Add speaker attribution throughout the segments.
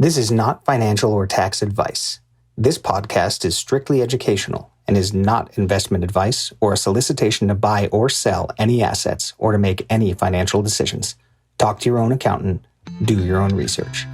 Speaker 1: This is not financial or tax advice. This podcast is strictly educational and is not investment advice or a solicitation to buy or sell any assets or to make any financial decisions. Talk to your own accountant. Do your own research.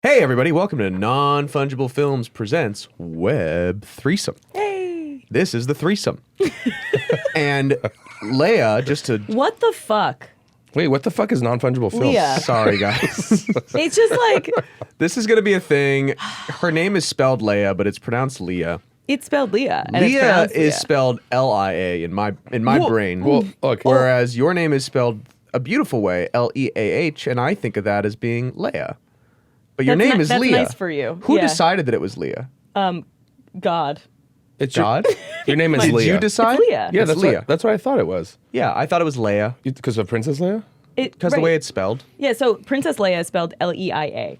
Speaker 2: Hey everybody, welcome to Non-Fungible Films presents Web3some.
Speaker 3: Hey!
Speaker 2: This is the threesome. And Leah, just to...
Speaker 3: What the fuck?
Speaker 4: Wait, what the fuck is non-fungible films?
Speaker 3: Leah.
Speaker 2: Sorry guys.
Speaker 3: It's just like,
Speaker 2: This is going to be a thing. Her name is spelled Leah, but it's pronounced Leah.
Speaker 3: it's spelled Leah. And it's
Speaker 2: Leah
Speaker 3: pronounced
Speaker 2: is
Speaker 3: Leah.
Speaker 2: spelled L-I-A in my brain.
Speaker 4: Well, okay.
Speaker 2: Whereas your name is spelled a beautiful way, L-E-A-H, and I think of that as being Leah. But your
Speaker 3: That's
Speaker 2: name
Speaker 3: ni-
Speaker 2: is
Speaker 3: that's
Speaker 2: Leah.
Speaker 3: nice for you.
Speaker 2: Who
Speaker 3: Yeah.
Speaker 2: decided that it was Leah?
Speaker 3: God.
Speaker 4: It's
Speaker 2: God?
Speaker 4: Your name is
Speaker 2: Did
Speaker 4: Leah.
Speaker 2: you decide?
Speaker 3: It's Leah.
Speaker 4: Yeah,
Speaker 2: It's
Speaker 4: that's
Speaker 2: Leah.
Speaker 4: that's what I thought it was.
Speaker 2: Yeah, I thought it was Leia.
Speaker 4: Because of Princess Leia?
Speaker 2: Because the way it's spelled.
Speaker 3: Yeah, so Princess Leia is spelled L-E-I-A.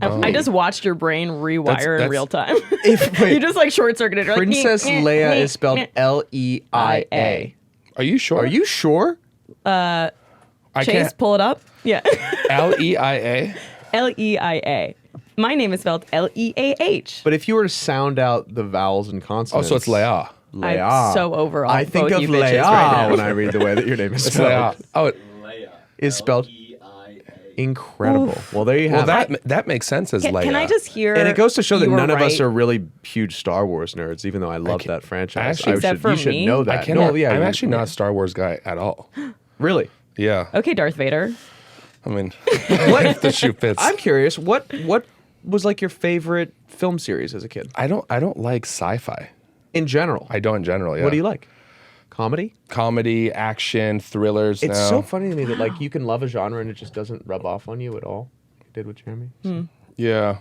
Speaker 3: I just watched your brain rewire in
Speaker 4: That's-
Speaker 3: real time.
Speaker 2: Wait.
Speaker 3: You just like short-circuited. You're like,
Speaker 2: Princess
Speaker 3: "Nyeh,
Speaker 2: Leia
Speaker 3: nyeh,
Speaker 2: is spelled
Speaker 3: nyeh."
Speaker 2: L-E-I-A.
Speaker 4: Are you sure?
Speaker 2: Are you sure?
Speaker 4: I
Speaker 3: Chase,
Speaker 4: can't.
Speaker 3: pull it up. Yeah.
Speaker 4: L-E-I-A?
Speaker 3: L-E-I-A. My name is spelled L-E-A-H.
Speaker 2: But if you were to sound out the vowels and
Speaker 4: Oh,
Speaker 2: consonants.
Speaker 4: so it's Leia.
Speaker 2: Leia.
Speaker 3: I'm so over all
Speaker 2: I think
Speaker 3: both
Speaker 2: of
Speaker 3: you bitches
Speaker 2: Leia
Speaker 3: right now.
Speaker 2: when I read the way that your name is
Speaker 4: It's
Speaker 2: spelled.
Speaker 4: Leia. Oh,
Speaker 2: Is spelled incredible. Well, there you
Speaker 4: well,
Speaker 2: have it.
Speaker 4: that makes sense as Leia.
Speaker 3: Can I just hear?
Speaker 2: And it goes to show that
Speaker 3: you were
Speaker 2: none of us
Speaker 3: right?
Speaker 2: are really huge Star Wars nerds, even though I love that franchise.
Speaker 4: actually-
Speaker 3: Except for
Speaker 2: you should
Speaker 3: me?
Speaker 2: know that.
Speaker 4: I cannot.
Speaker 2: No, yeah,
Speaker 4: I'm
Speaker 2: you-
Speaker 4: actually not a Star Wars guy at all.
Speaker 2: Really.
Speaker 4: Yeah.
Speaker 3: Okay, Darth Vader.
Speaker 4: I mean, if the shoe fits.
Speaker 2: I'm curious, what was like your favorite film series as a kid?
Speaker 4: I don't like sci-fi.
Speaker 2: In general.
Speaker 4: I don't in general, yeah.
Speaker 2: What do you like? Comedy?
Speaker 4: Comedy, action, thrillers.
Speaker 2: It's
Speaker 4: now.
Speaker 2: so funny to me that like you can love a genre and it just doesn't rub off on you at all. You did with Jeremy.
Speaker 4: Yeah.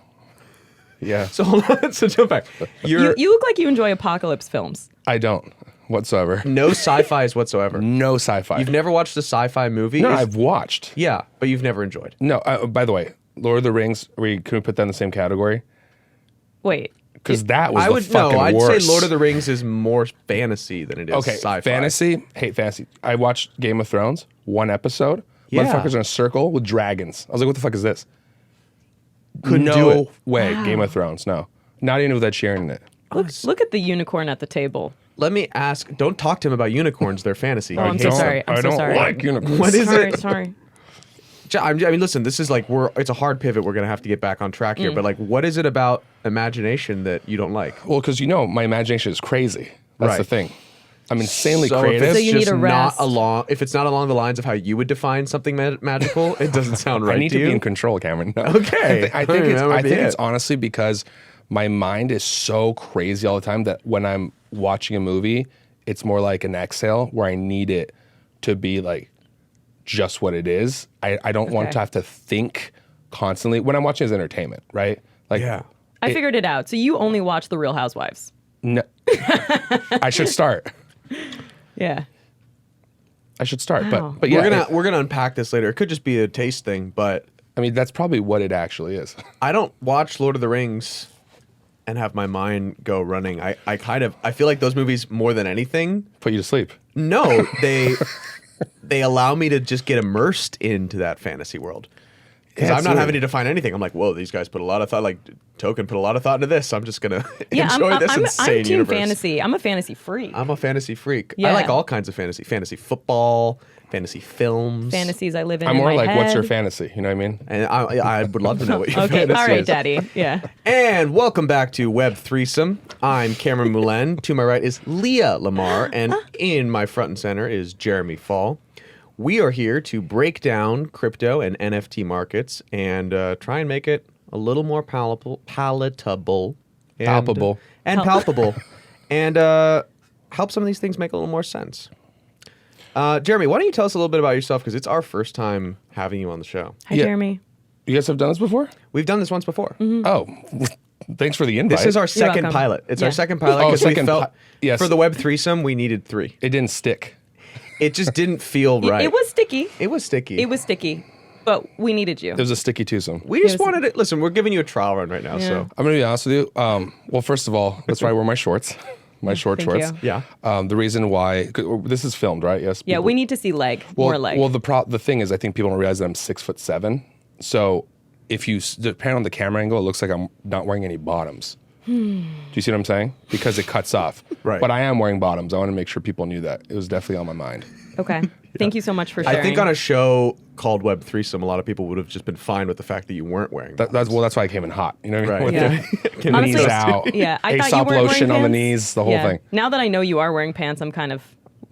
Speaker 4: Yeah.
Speaker 2: So hold on. So jump back.
Speaker 3: You look like you enjoy apocalypse films.
Speaker 4: I don't whatsoever.
Speaker 2: No sci-fis whatsoever.
Speaker 4: No sci-fi.
Speaker 2: You've never watched a sci-fi movie?
Speaker 4: No, I've watched.
Speaker 2: Yeah, but you've never enjoyed.
Speaker 4: No, by the way, Lord of the Rings, can we put that in the same category?
Speaker 3: Wait.
Speaker 4: Because that was
Speaker 2: I
Speaker 4: the
Speaker 2: would
Speaker 4: fucking
Speaker 2: I'd
Speaker 4: worst.
Speaker 2: say Lord of the Rings is more fantasy than it is
Speaker 4: Okay,
Speaker 2: sci-fi.
Speaker 4: fantasy, hate fantasy. I watched Game of Thrones, one episode.
Speaker 2: Yeah.
Speaker 4: Motherfuckers in a circle with dragons. I was like, what the fuck is this?
Speaker 2: Couldn't
Speaker 4: no
Speaker 2: do it.
Speaker 4: way, Game of Thrones, no. Not even with Ed Sheeran in it.
Speaker 3: Look at the unicorn at the table.
Speaker 2: Let me ask. Don't talk to him about unicorns. They're fantasy.
Speaker 3: Oh, I'm so
Speaker 4: Don't-
Speaker 3: sorry. I'm
Speaker 4: I
Speaker 3: so
Speaker 4: don't
Speaker 3: sorry.
Speaker 4: like unicorns.
Speaker 2: What is
Speaker 3: sorry,
Speaker 2: it?
Speaker 3: sorry.
Speaker 2: I mean, listen. This is like it's a hard pivot. We're gonna have to get back on track here. But like, what is it about imagination that you don't like?
Speaker 4: Well, because my imagination is crazy. That's
Speaker 2: Right.
Speaker 4: the thing. I'm insanely
Speaker 2: So
Speaker 4: creative.
Speaker 2: if
Speaker 3: So
Speaker 2: it's
Speaker 3: you need
Speaker 2: just
Speaker 3: a
Speaker 2: not
Speaker 3: rest.
Speaker 2: if it's not along the lines of how you would define something magical, it doesn't sound right
Speaker 4: I need to
Speaker 2: you.
Speaker 4: be in control, Cameron. No.
Speaker 2: Okay.
Speaker 4: I think
Speaker 2: That might be
Speaker 4: it's
Speaker 2: it.
Speaker 4: honestly because my mind is so crazy all the time that when I'm watching a movie, it's more like an exhale where I need it to be like just what it is. I don't want
Speaker 3: Okay.
Speaker 4: to have to think constantly. When I'm watching it as entertainment, right? Like,
Speaker 2: Yeah.
Speaker 3: I figured it out. So you only watch The Real Housewives.
Speaker 4: no, I should start.
Speaker 3: Yeah.
Speaker 4: I should start.
Speaker 3: Wow.
Speaker 4: But yeah,
Speaker 2: We're gonna unpack this later. It could just be a taste thing, but
Speaker 4: I mean, that's probably what it actually is.
Speaker 2: I don't watch Lord of the Rings and have my mind go running. I feel like those movies more than anything.
Speaker 4: Put you to sleep.
Speaker 2: No, they allow me to just get immersed into that fantasy world. Because
Speaker 4: Yeah,
Speaker 2: I'm not
Speaker 4: absolutely.
Speaker 2: having to define anything. I'm like, whoa, these guys put a lot of thought. Like Token put a lot of thought into this. I'm just gonna
Speaker 3: Yeah,
Speaker 2: enjoy this insane
Speaker 3: I'm team
Speaker 2: universe.
Speaker 3: fantasy. I'm a fantasy freak.
Speaker 2: I'm a fantasy freak. I
Speaker 3: Yeah.
Speaker 2: like all kinds of fantasy. Fantasy football, fantasy films.
Speaker 3: Fantasies I live in.
Speaker 4: I'm
Speaker 3: in
Speaker 4: more
Speaker 3: my
Speaker 4: like, what's your
Speaker 3: head.
Speaker 4: fantasy? You know what I mean?
Speaker 2: And I would love to know what your
Speaker 3: Okay,
Speaker 2: fantasy
Speaker 3: all right,
Speaker 2: is.
Speaker 3: Daddy. Yeah.
Speaker 2: And welcome back to Web3some. I'm Cameron Moulène. To my right is Leah Lamarr, and in my front and center is Jeremy Fall. We are here to break down crypto and NFT markets and try and make it a little more palatable, and,
Speaker 4: Palpable.
Speaker 2: and palpable, and help some of these things make a little more sense. Jeremy, why don't you tell us a little bit about yourself? Because it's our first time having you on the show.
Speaker 3: Hi,
Speaker 4: Yeah.
Speaker 3: Jeremy.
Speaker 4: You guys have done this before?
Speaker 2: We've done this once before.
Speaker 4: Oh, Thanks for the invite.
Speaker 2: This is our second
Speaker 3: welcome.
Speaker 2: pilot. It's
Speaker 3: Yeah.
Speaker 2: our second pilot
Speaker 4: Oh,
Speaker 2: because we
Speaker 4: second
Speaker 2: felt
Speaker 4: yes.
Speaker 2: for the Web3some we needed 3.
Speaker 4: It didn't stick.
Speaker 2: It just didn't feel right.
Speaker 3: It was sticky.
Speaker 2: It was sticky.
Speaker 3: It was sticky, but we needed you.
Speaker 4: It was a sticky twosome.
Speaker 2: We just
Speaker 3: It was-
Speaker 2: wanted it. Listen, we're giving you a trial run right now,
Speaker 3: Yeah.
Speaker 2: so
Speaker 4: I'm going to be honest with you. Well, first of all, that's why I wear my shorts. My short
Speaker 3: Thank
Speaker 4: shorts.
Speaker 3: you.
Speaker 2: yeah.
Speaker 4: The reason why, 'cause this is filmed, right? Yes.
Speaker 3: Yeah,
Speaker 4: people-
Speaker 3: we need to see more leg.
Speaker 4: Well, the thing is, I think people don't realize that I'm 6'7". So if you depend on the camera angle, it looks like I'm not wearing any bottoms. Do you see what I'm saying? Because it cuts off.
Speaker 2: Right.
Speaker 4: But I am wearing bottoms. I want to make sure people knew that. It was definitely on my mind.
Speaker 3: Okay. Thank you so much for sharing.
Speaker 2: I think on a show called Web3some, a lot of people would have just been fine with the fact that you weren't wearing.
Speaker 4: That's why I came in hot. You know what I mean?
Speaker 2: Right.
Speaker 4: With
Speaker 2: Yeah.
Speaker 4: the
Speaker 3: Honestly,
Speaker 4: knees out.
Speaker 3: Yeah, I thought you
Speaker 4: Aesop
Speaker 3: weren't
Speaker 4: lotion
Speaker 3: wearing
Speaker 4: on the
Speaker 3: pants.
Speaker 4: knees, the whole
Speaker 3: Yeah.
Speaker 4: thing.
Speaker 3: Now that I know you are wearing pants, I'm kind of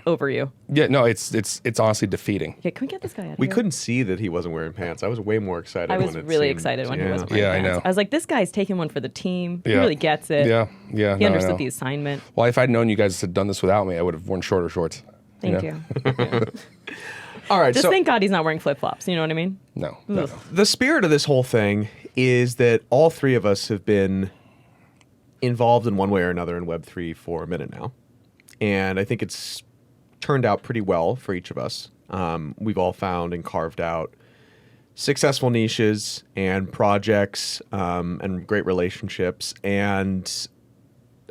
Speaker 3: over you.
Speaker 4: Yeah, no, it's honestly defeating.
Speaker 3: Yeah, can we get this guy out of
Speaker 2: We
Speaker 3: here?
Speaker 2: couldn't see that he wasn't wearing pants. I was way more excited.
Speaker 3: I was
Speaker 2: when it
Speaker 3: really
Speaker 2: seemed-
Speaker 3: excited when he
Speaker 2: yeah.
Speaker 3: wasn't wearing
Speaker 4: Yeah, I
Speaker 3: pants.
Speaker 4: know.
Speaker 3: I was like, this guy's taking one for the team. He
Speaker 4: Yeah.
Speaker 3: really gets it.
Speaker 4: Yeah.
Speaker 3: He
Speaker 4: no, I
Speaker 3: understood
Speaker 4: know.
Speaker 3: the assignment.
Speaker 4: Well, if I'd known you guys had done this without me, I would have worn shorter shorts.
Speaker 3: Thank
Speaker 4: know?
Speaker 3: you.
Speaker 2: All right,
Speaker 3: Just
Speaker 2: so
Speaker 3: thank God he's not wearing flip flops. You know what I mean?
Speaker 4: No.
Speaker 3: Ugh.
Speaker 2: the spirit of this whole thing is that all 3 of us have been involved in one way or another in Web3 for a minute now. And I think it's turned out pretty well for each of us. We've all found and carved out successful niches and projects and great relationships. And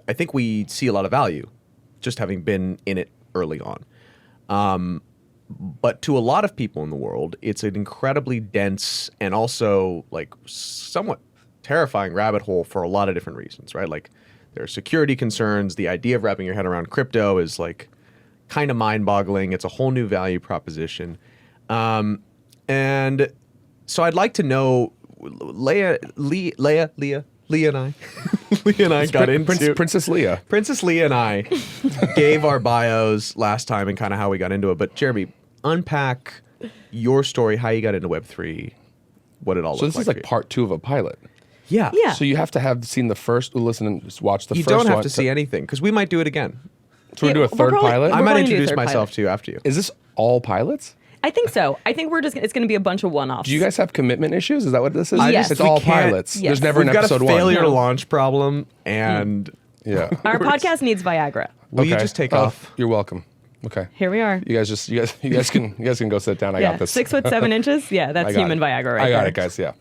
Speaker 2: I think we see a lot of value just having been in it early on. But to a lot of people in the world, it's an incredibly dense and also like somewhat terrifying rabbit hole for a lot of different reasons, right? Like there are security concerns. The idea of wrapping your head around crypto is like kind of mind-boggling. It's a whole new value proposition. And so I'd like to know, Leah and I, Leah and I got into
Speaker 4: Princess Leah.
Speaker 2: Princess Leah and I gave our bios last time and kind of how we got into it. But Jeremy, unpack your story, how you got into Web3, what it all
Speaker 4: So
Speaker 2: looks
Speaker 4: this is
Speaker 2: like.
Speaker 4: like
Speaker 2: for
Speaker 4: part 2 of a pilot.
Speaker 2: you. Yeah.
Speaker 3: Yeah.
Speaker 4: So you have to have seen the first. Listen and just watch the
Speaker 2: You
Speaker 4: first
Speaker 2: don't have
Speaker 4: one
Speaker 2: to see anything because we might do it again.
Speaker 4: So we do a
Speaker 3: We're
Speaker 4: third
Speaker 3: probably-
Speaker 4: pilot.
Speaker 2: I
Speaker 3: We're
Speaker 2: might
Speaker 3: going to do a
Speaker 2: introduce
Speaker 3: third
Speaker 2: myself
Speaker 3: pilot.
Speaker 2: to you after you.
Speaker 4: Is this all pilots?
Speaker 3: I think so. I think it's going to be a bunch of one-offs.
Speaker 4: Do you guys have commitment issues? Is that what this is?
Speaker 3: Yes.
Speaker 4: It's
Speaker 2: We
Speaker 4: all
Speaker 2: can't-
Speaker 4: pilots.
Speaker 3: yes.
Speaker 4: There's never
Speaker 2: We've
Speaker 4: an
Speaker 2: got
Speaker 4: episode
Speaker 2: a
Speaker 4: 1.
Speaker 2: failure to
Speaker 3: No.
Speaker 2: launch problem, and
Speaker 4: Yeah.
Speaker 3: Our podcast needs Viagra.
Speaker 2: will you
Speaker 4: Okay.
Speaker 2: just take
Speaker 4: Oh,
Speaker 2: off?
Speaker 4: You're welcome. Okay.
Speaker 3: Here we are.
Speaker 4: You guys can go sit down. I
Speaker 3: Yeah,
Speaker 4: got this.
Speaker 3: 6'7" Yeah,
Speaker 4: I
Speaker 3: that's
Speaker 4: got
Speaker 3: human
Speaker 4: it.
Speaker 3: Viagra right
Speaker 4: I got
Speaker 3: there.
Speaker 4: it, guys. Yeah.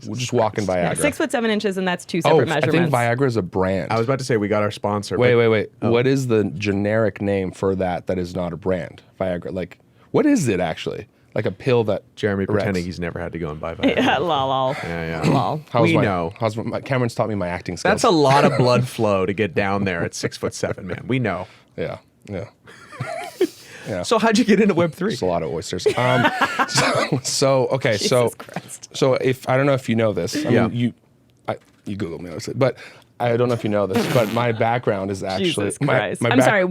Speaker 4: We'll just walk in Viagra.
Speaker 3: Yeah, 6'7", and that's 2
Speaker 4: Oh,
Speaker 3: separate
Speaker 4: I
Speaker 3: measurements.
Speaker 4: think Viagra is a brand.
Speaker 2: I was about to say we got our sponsor.
Speaker 4: Wait.
Speaker 2: but-
Speaker 4: What is the generic name for that is not a brand? Viagra. Like, what is it actually? Like a pill that
Speaker 2: Jeremy
Speaker 4: erects?
Speaker 2: pretending he's never had to go and buy Viagra.
Speaker 3: Yeah, lol.
Speaker 2: Yeah, yeah.
Speaker 3: Lol.
Speaker 2: We know.
Speaker 4: Cameron's taught me my acting skills.
Speaker 2: That's a lot of blood flow to get down there at 6'7", man. We know.
Speaker 4: Yeah.
Speaker 2: So how'd you get into Web3?
Speaker 4: It's a lot of oysters. Okay.
Speaker 3: Jesus Christ.
Speaker 4: So if I don't know if you know this. I
Speaker 2: Yeah.
Speaker 4: mean, you Googled me obviously, but I don't know if you know this. But my background is actually
Speaker 3: Jesus Christ.
Speaker 4: my
Speaker 3: I'm
Speaker 4: back-
Speaker 3: sorry.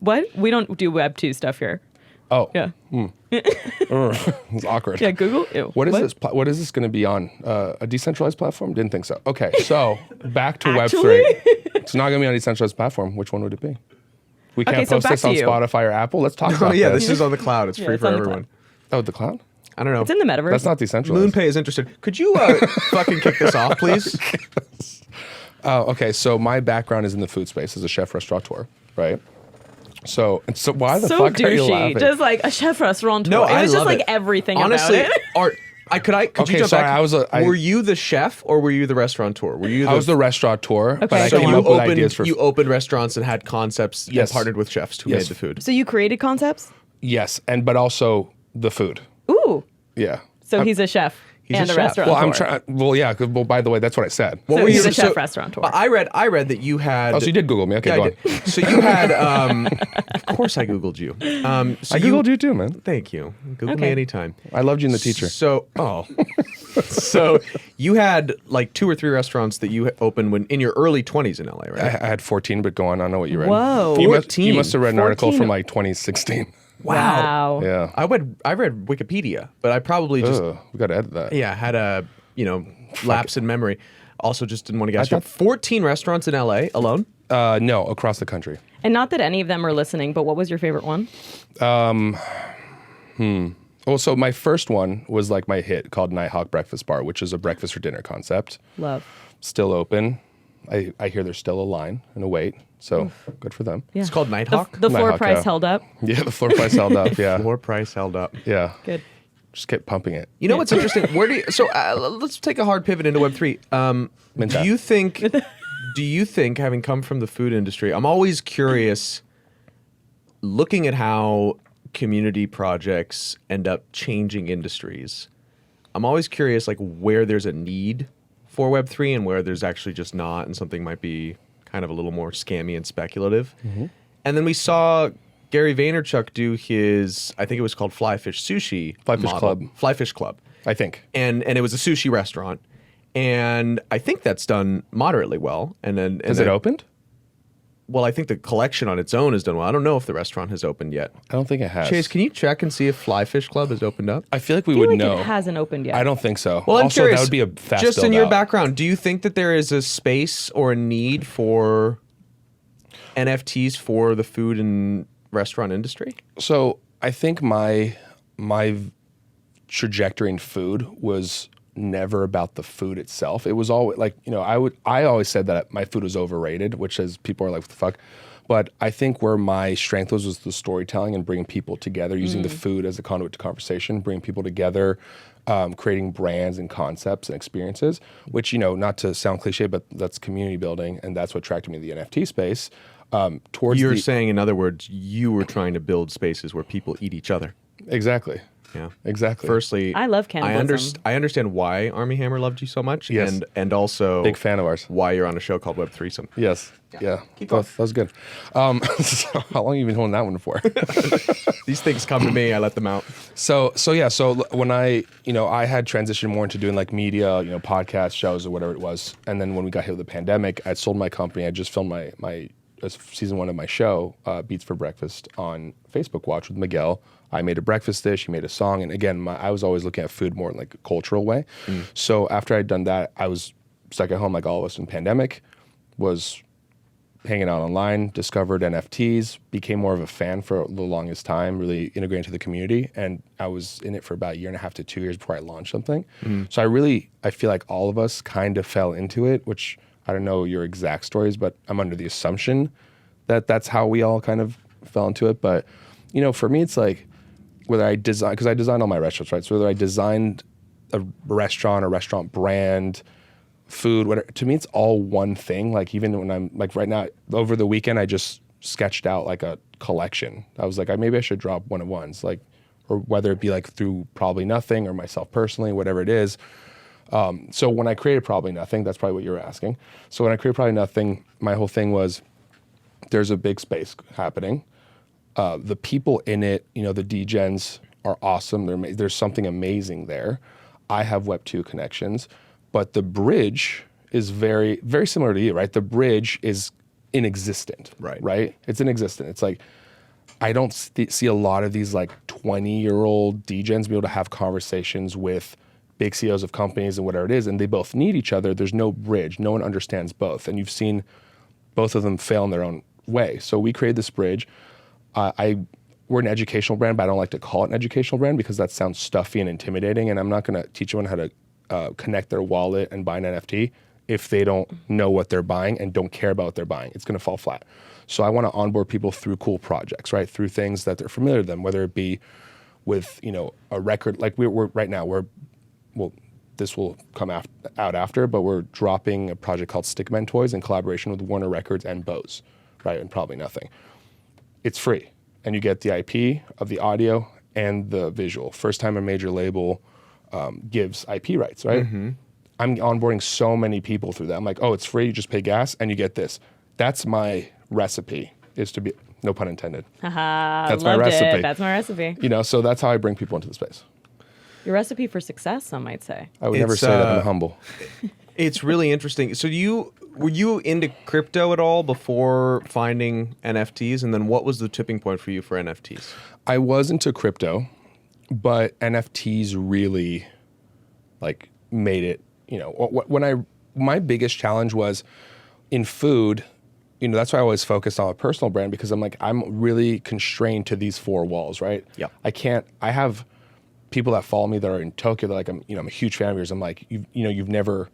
Speaker 3: What? We don't do Web 2 stuff here.
Speaker 4: Oh,
Speaker 3: Yeah.
Speaker 4: it's awkward.
Speaker 3: Yeah, Google. Ew.
Speaker 4: What is this? What is this going to be on? A decentralized platform? Didn't think so. Okay, so back to
Speaker 3: Actually?
Speaker 4: Web3. It's not going to be on a decentralized platform. Which one would it be? We can't
Speaker 3: Okay, so
Speaker 4: post
Speaker 3: back
Speaker 4: this
Speaker 3: to
Speaker 4: on
Speaker 3: you.
Speaker 4: Spotify or Apple. Let's talk
Speaker 2: Oh
Speaker 4: about
Speaker 2: yeah,
Speaker 4: this.
Speaker 2: this is on the cloud. It's
Speaker 3: Yeah,
Speaker 2: free
Speaker 3: it's
Speaker 2: for
Speaker 3: on the
Speaker 2: everyone.
Speaker 4: Oh, the cloud?
Speaker 2: I don't know.
Speaker 3: It's in the metaverse.
Speaker 4: That's not decentralized.
Speaker 2: Moonpay is interested. Could you fucking kick this off, please?
Speaker 4: Oh, okay. So my background is in the food space as a chef restaurateur, right? So why the
Speaker 3: so
Speaker 4: fuck are you
Speaker 3: douchey.
Speaker 4: laughing?
Speaker 3: Just like a chef restaurateur.
Speaker 2: No,
Speaker 3: it
Speaker 2: I
Speaker 3: was just
Speaker 2: love
Speaker 3: like
Speaker 2: it.
Speaker 3: everything
Speaker 2: Honestly,
Speaker 3: about it.
Speaker 2: Art. Could
Speaker 4: Okay,
Speaker 2: you jump
Speaker 4: sorry,
Speaker 2: back? Were you the chef or were you the restaurateur? Were you?
Speaker 4: I was the restaurateur, but I
Speaker 3: so
Speaker 4: came
Speaker 2: you
Speaker 4: up with
Speaker 2: opened
Speaker 4: ideas for
Speaker 2: you opened restaurants and had concepts
Speaker 4: Yes.
Speaker 2: and partnered with chefs who
Speaker 4: Yes.
Speaker 2: made the food.
Speaker 3: So you created concepts?
Speaker 4: yes, but also the food.
Speaker 3: Ooh.
Speaker 4: Yeah.
Speaker 3: So he's a chef
Speaker 2: He's
Speaker 3: and
Speaker 2: a
Speaker 3: a,
Speaker 2: chef.
Speaker 3: restaurateur.
Speaker 4: Well, I'm trying. Well, yeah. By the way, that's what I said.
Speaker 2: What
Speaker 3: So
Speaker 2: were
Speaker 3: he's
Speaker 2: you-
Speaker 3: a chef restaurateur.
Speaker 2: But I read that you had.
Speaker 4: Oh, so you did Google me? Okay,
Speaker 2: Yeah,
Speaker 4: go
Speaker 2: I
Speaker 4: on.
Speaker 2: did. So you had. Of course, I googled you. So
Speaker 4: I googled you too, man.
Speaker 2: Thank you. Google me
Speaker 3: Okay.
Speaker 2: anytime.
Speaker 4: I loved you in the teacher.
Speaker 2: So, so you had like 2 or 3 restaurants that you opened when in your early 20s in LA, right?
Speaker 4: I had 14, but go on. I don't know what you read.
Speaker 3: Whoa.
Speaker 4: You
Speaker 2: 14.
Speaker 4: must have read an article
Speaker 3: 14.
Speaker 4: from like 2016.
Speaker 3: Wow.
Speaker 4: Yeah.
Speaker 2: I read Wikipedia, but I probably just
Speaker 4: Ugh, we got to edit that.
Speaker 2: had a lapse in memory. Also, just didn't want to guess.
Speaker 4: thought-
Speaker 2: 14 restaurants in LA alone.
Speaker 4: No, across the country.
Speaker 3: And not that any of them are listening, but what was your favorite one?
Speaker 4: Well, so my first one was like my hit called Nighthawk Breakfast Bar, which is a breakfast for dinner concept.
Speaker 3: Love.
Speaker 4: Still open. I hear there's still a line and a wait, so good for them.
Speaker 3: Yeah.
Speaker 2: It's called Nighthawk.
Speaker 3: The floor
Speaker 4: Nighthawk,
Speaker 3: price
Speaker 4: yeah.
Speaker 3: held up.
Speaker 4: Yeah, the floor price held up. Yeah,
Speaker 2: Floor price held up.
Speaker 4: yeah.
Speaker 3: Good.
Speaker 4: Just kept pumping it.
Speaker 2: You know what's interesting? Where do you, so let's take a hard pivot into Web3.
Speaker 4: Mint
Speaker 2: Do you think, having come from the food industry, I'm always curious, looking at how community projects end up changing industries. I'm always curious, like where there's a need for Web3 and where there's actually just not, and something might be kind of a little more scammy and speculative. And then we saw Gary Vaynerchuk do his, I think it was called Flyfish Sushi.
Speaker 4: Flyfish Club.
Speaker 2: Flyfish Club.
Speaker 4: I think.
Speaker 2: And it was a sushi restaurant. And I think that's done moderately well. And then
Speaker 4: Has it opened?
Speaker 2: Well, I think the collection on its own has done well. I don't know if the restaurant has opened yet.
Speaker 4: I don't think it has.
Speaker 2: Chase, can you check and see if Flyfish Club has opened up?
Speaker 4: I feel like we
Speaker 3: I feel
Speaker 4: would
Speaker 3: like
Speaker 4: know.
Speaker 3: it hasn't opened yet.
Speaker 4: I don't think so.
Speaker 2: Well, I'm
Speaker 4: also,
Speaker 2: curious.
Speaker 4: that would be a fast
Speaker 2: just in
Speaker 4: build
Speaker 2: your
Speaker 4: out.
Speaker 2: background, do you think that there is a space or a need for NFTs for the food and restaurant industry?
Speaker 4: So I think my trajectory in food was never about the food itself. It was always like, I always said that my food was overrated, which is people are like, what the fuck? But I think where my strength was the storytelling and bringing people together, using the food as a conduit to conversation, bringing people together, creating brands and concepts and experiences, which, not to sound cliche, but that's community building. And that's what attracted me to the NFT space.
Speaker 2: You're saying, in other words, you were trying to build spaces where people eat each other.
Speaker 4: Exactly.
Speaker 2: Yeah.
Speaker 4: Exactly.
Speaker 2: Firstly,
Speaker 3: I love cannibalism.
Speaker 2: I understand why Armie Hammer loved you so much.
Speaker 4: Yes.
Speaker 2: And also
Speaker 4: Big fan of ours.
Speaker 2: why you're on a show called Web3some.
Speaker 4: Yes. Yeah.
Speaker 2: Keep
Speaker 4: that,
Speaker 2: going.
Speaker 4: that was good. So how long have you been holding that one for?
Speaker 2: These things come to me, I let them out.
Speaker 4: So when I had transitioned more into doing like media, podcast shows or whatever it was. And then when we got hit with the pandemic, I sold my company. I just filmed my season 1 of my show, Beats for Breakfast, on Facebook Watch with Miguel. I made a breakfast dish, he made a song. And again, I was always looking at food more in like a cultural way. So after I'd done that, I was stuck at home like all of us in pandemic, was hanging out online, discovered NFTs, became more of a fan for the longest time, really integrated into the community. And I was in it for about 1.5 to 2 years before I launched something. So I feel like all of us kind of fell into it, which I don't know your exact stories, but I'm under the assumption that that's how we all kind of fell into it. But, for me, it's like whether I design, because I designed all my restaurants, right? So whether I designed a restaurant brand, food, whatever, to me, it's all one thing. Like even when I'm like right now, over the weekend, I just sketched out like a collection. I was like, maybe I should drop one of ones, like, or whether it be like through Probably Nothing or myself personally, whatever it is. So when I created Probably Nothing, that's probably what you were asking. So when I created Probably Nothing, my whole thing was there's a big space happening. The people in it, the Degens are awesome. There's something amazing there. I have Web2 connections, but the bridge is very, very similar to you, right? The bridge is inexistent, right? It's inexistent. It's like, I don't see a lot of these like 20-year-old Degens be able to have conversations with big CEOs of companies and whatever it is, and they both need each other. There's no bridge. No one understands both. And you've seen both of them fail in their own way. So we created this bridge. We're an educational brand, but I don't like to call it an educational brand because that sounds stuffy and intimidating. And I'm not going to teach anyone how to connect their wallet and buy an NFT if they don't know what they're buying and don't care about what they're buying. It's going to fall flat. So I want to onboard people through cool projects, right? Through things that they're familiar to them, whether it be with, a record, like we're right now, this will come out after, but we're dropping a project called Stickman Toys in collaboration with Warner Records and Bose, right? And Probably Nothing. It's free, and you get the IP of the audio and the visual. First time a major label gives IP rights, right? Mm-hmm. I'm onboarding so many people through that. I'm like, it's free, you just pay gas, and you get this. That's my recipe, is to be, no pun intended.
Speaker 3: That's
Speaker 4: my recipe.
Speaker 3: That's my recipe.
Speaker 4: So that's how I bring people into the space.
Speaker 3: Your recipe for success, some might say.
Speaker 4: I would never say that. I'm humble.
Speaker 2: It's really interesting. So were you into crypto at all before finding NFTs? And then what was the tipping point for you for NFTs?
Speaker 4: I was into crypto, but NFTs really made it, my biggest challenge was in food. That's why I always focused on a personal brand, because I'm really constrained to these four walls, right?
Speaker 2: Yeah.
Speaker 4: I have people that follow me that are in Tokyo. They're like, I'm a huge fan of yours. I'm like, you've never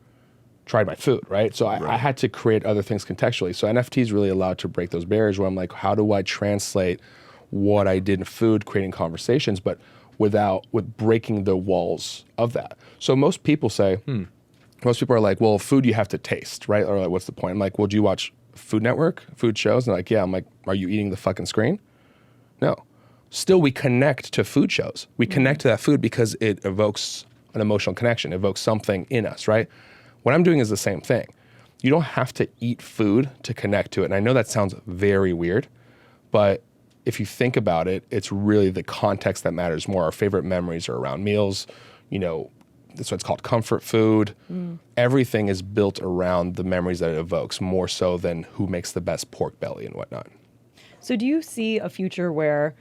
Speaker 4: tried my food, right? So I had to create other things contextually. So NFTs really allowed to break those barriers where I'm like, how do I translate what I did in food, creating conversations, but with breaking the walls of that. So most people say, most people are like, well, food you have to taste, right? Or like, what's the point? I'm like, well, do you watch Food Network, food shows? And they're like, yeah. I'm like, are you eating the fucking screen? No. Still, we connect to food shows. We connect to that food because it evokes an emotional connection, evokes something in us, right? What I'm doing is the same thing. You don't have to eat food to connect to it. And I know that sounds very weird, but if you think about it, it's really the context that matters more. Our favorite memories are around meals. You know, that's why it's called comfort food. Everything is built around the memories that it evokes, more so than who makes the best pork belly and whatnot.
Speaker 3: So do you see a future where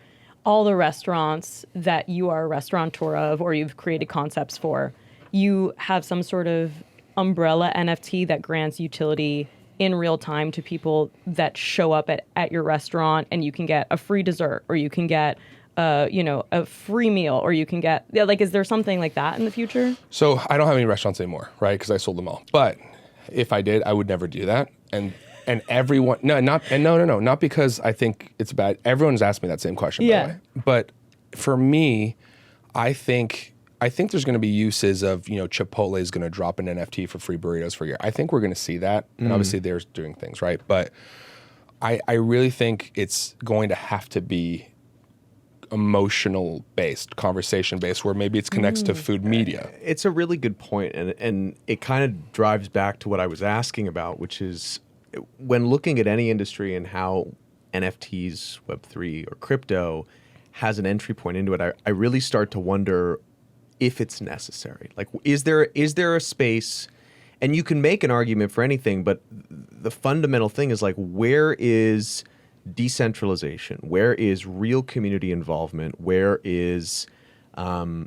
Speaker 3: all the restaurants that you are a restaurateur of or you've created concepts for, you have some sort of umbrella NFT that grants utility in real time to people that show up at your restaurant, and you can get a free dessert, or you can get a free meal, or you can get, like, is there something like that in the future?
Speaker 4: So I don't have any restaurants anymore, right? Because I sold them all. But if I did, I would never do that. And everyone, not because I think it's bad. Everyone's asked me that same question, by the way. But for me, I think there's going to be uses of, Chipotle is going to drop an NFT for free burritos for a year. I think we're going to see that. And obviously they're doing things, right? But I really think it's going to have to be emotional based, conversation based, where maybe it connects to food media.
Speaker 2: It's a really good point, and it kind of drives back to what I was asking about, which is when looking at any industry and how NFTs, Web3, or crypto has an entry point into it, I really start to wonder if it's necessary. Like, is there a space, and you can make an argument for anything, but the fundamental thing is, like, where is decentralization? Where is real community involvement? Where is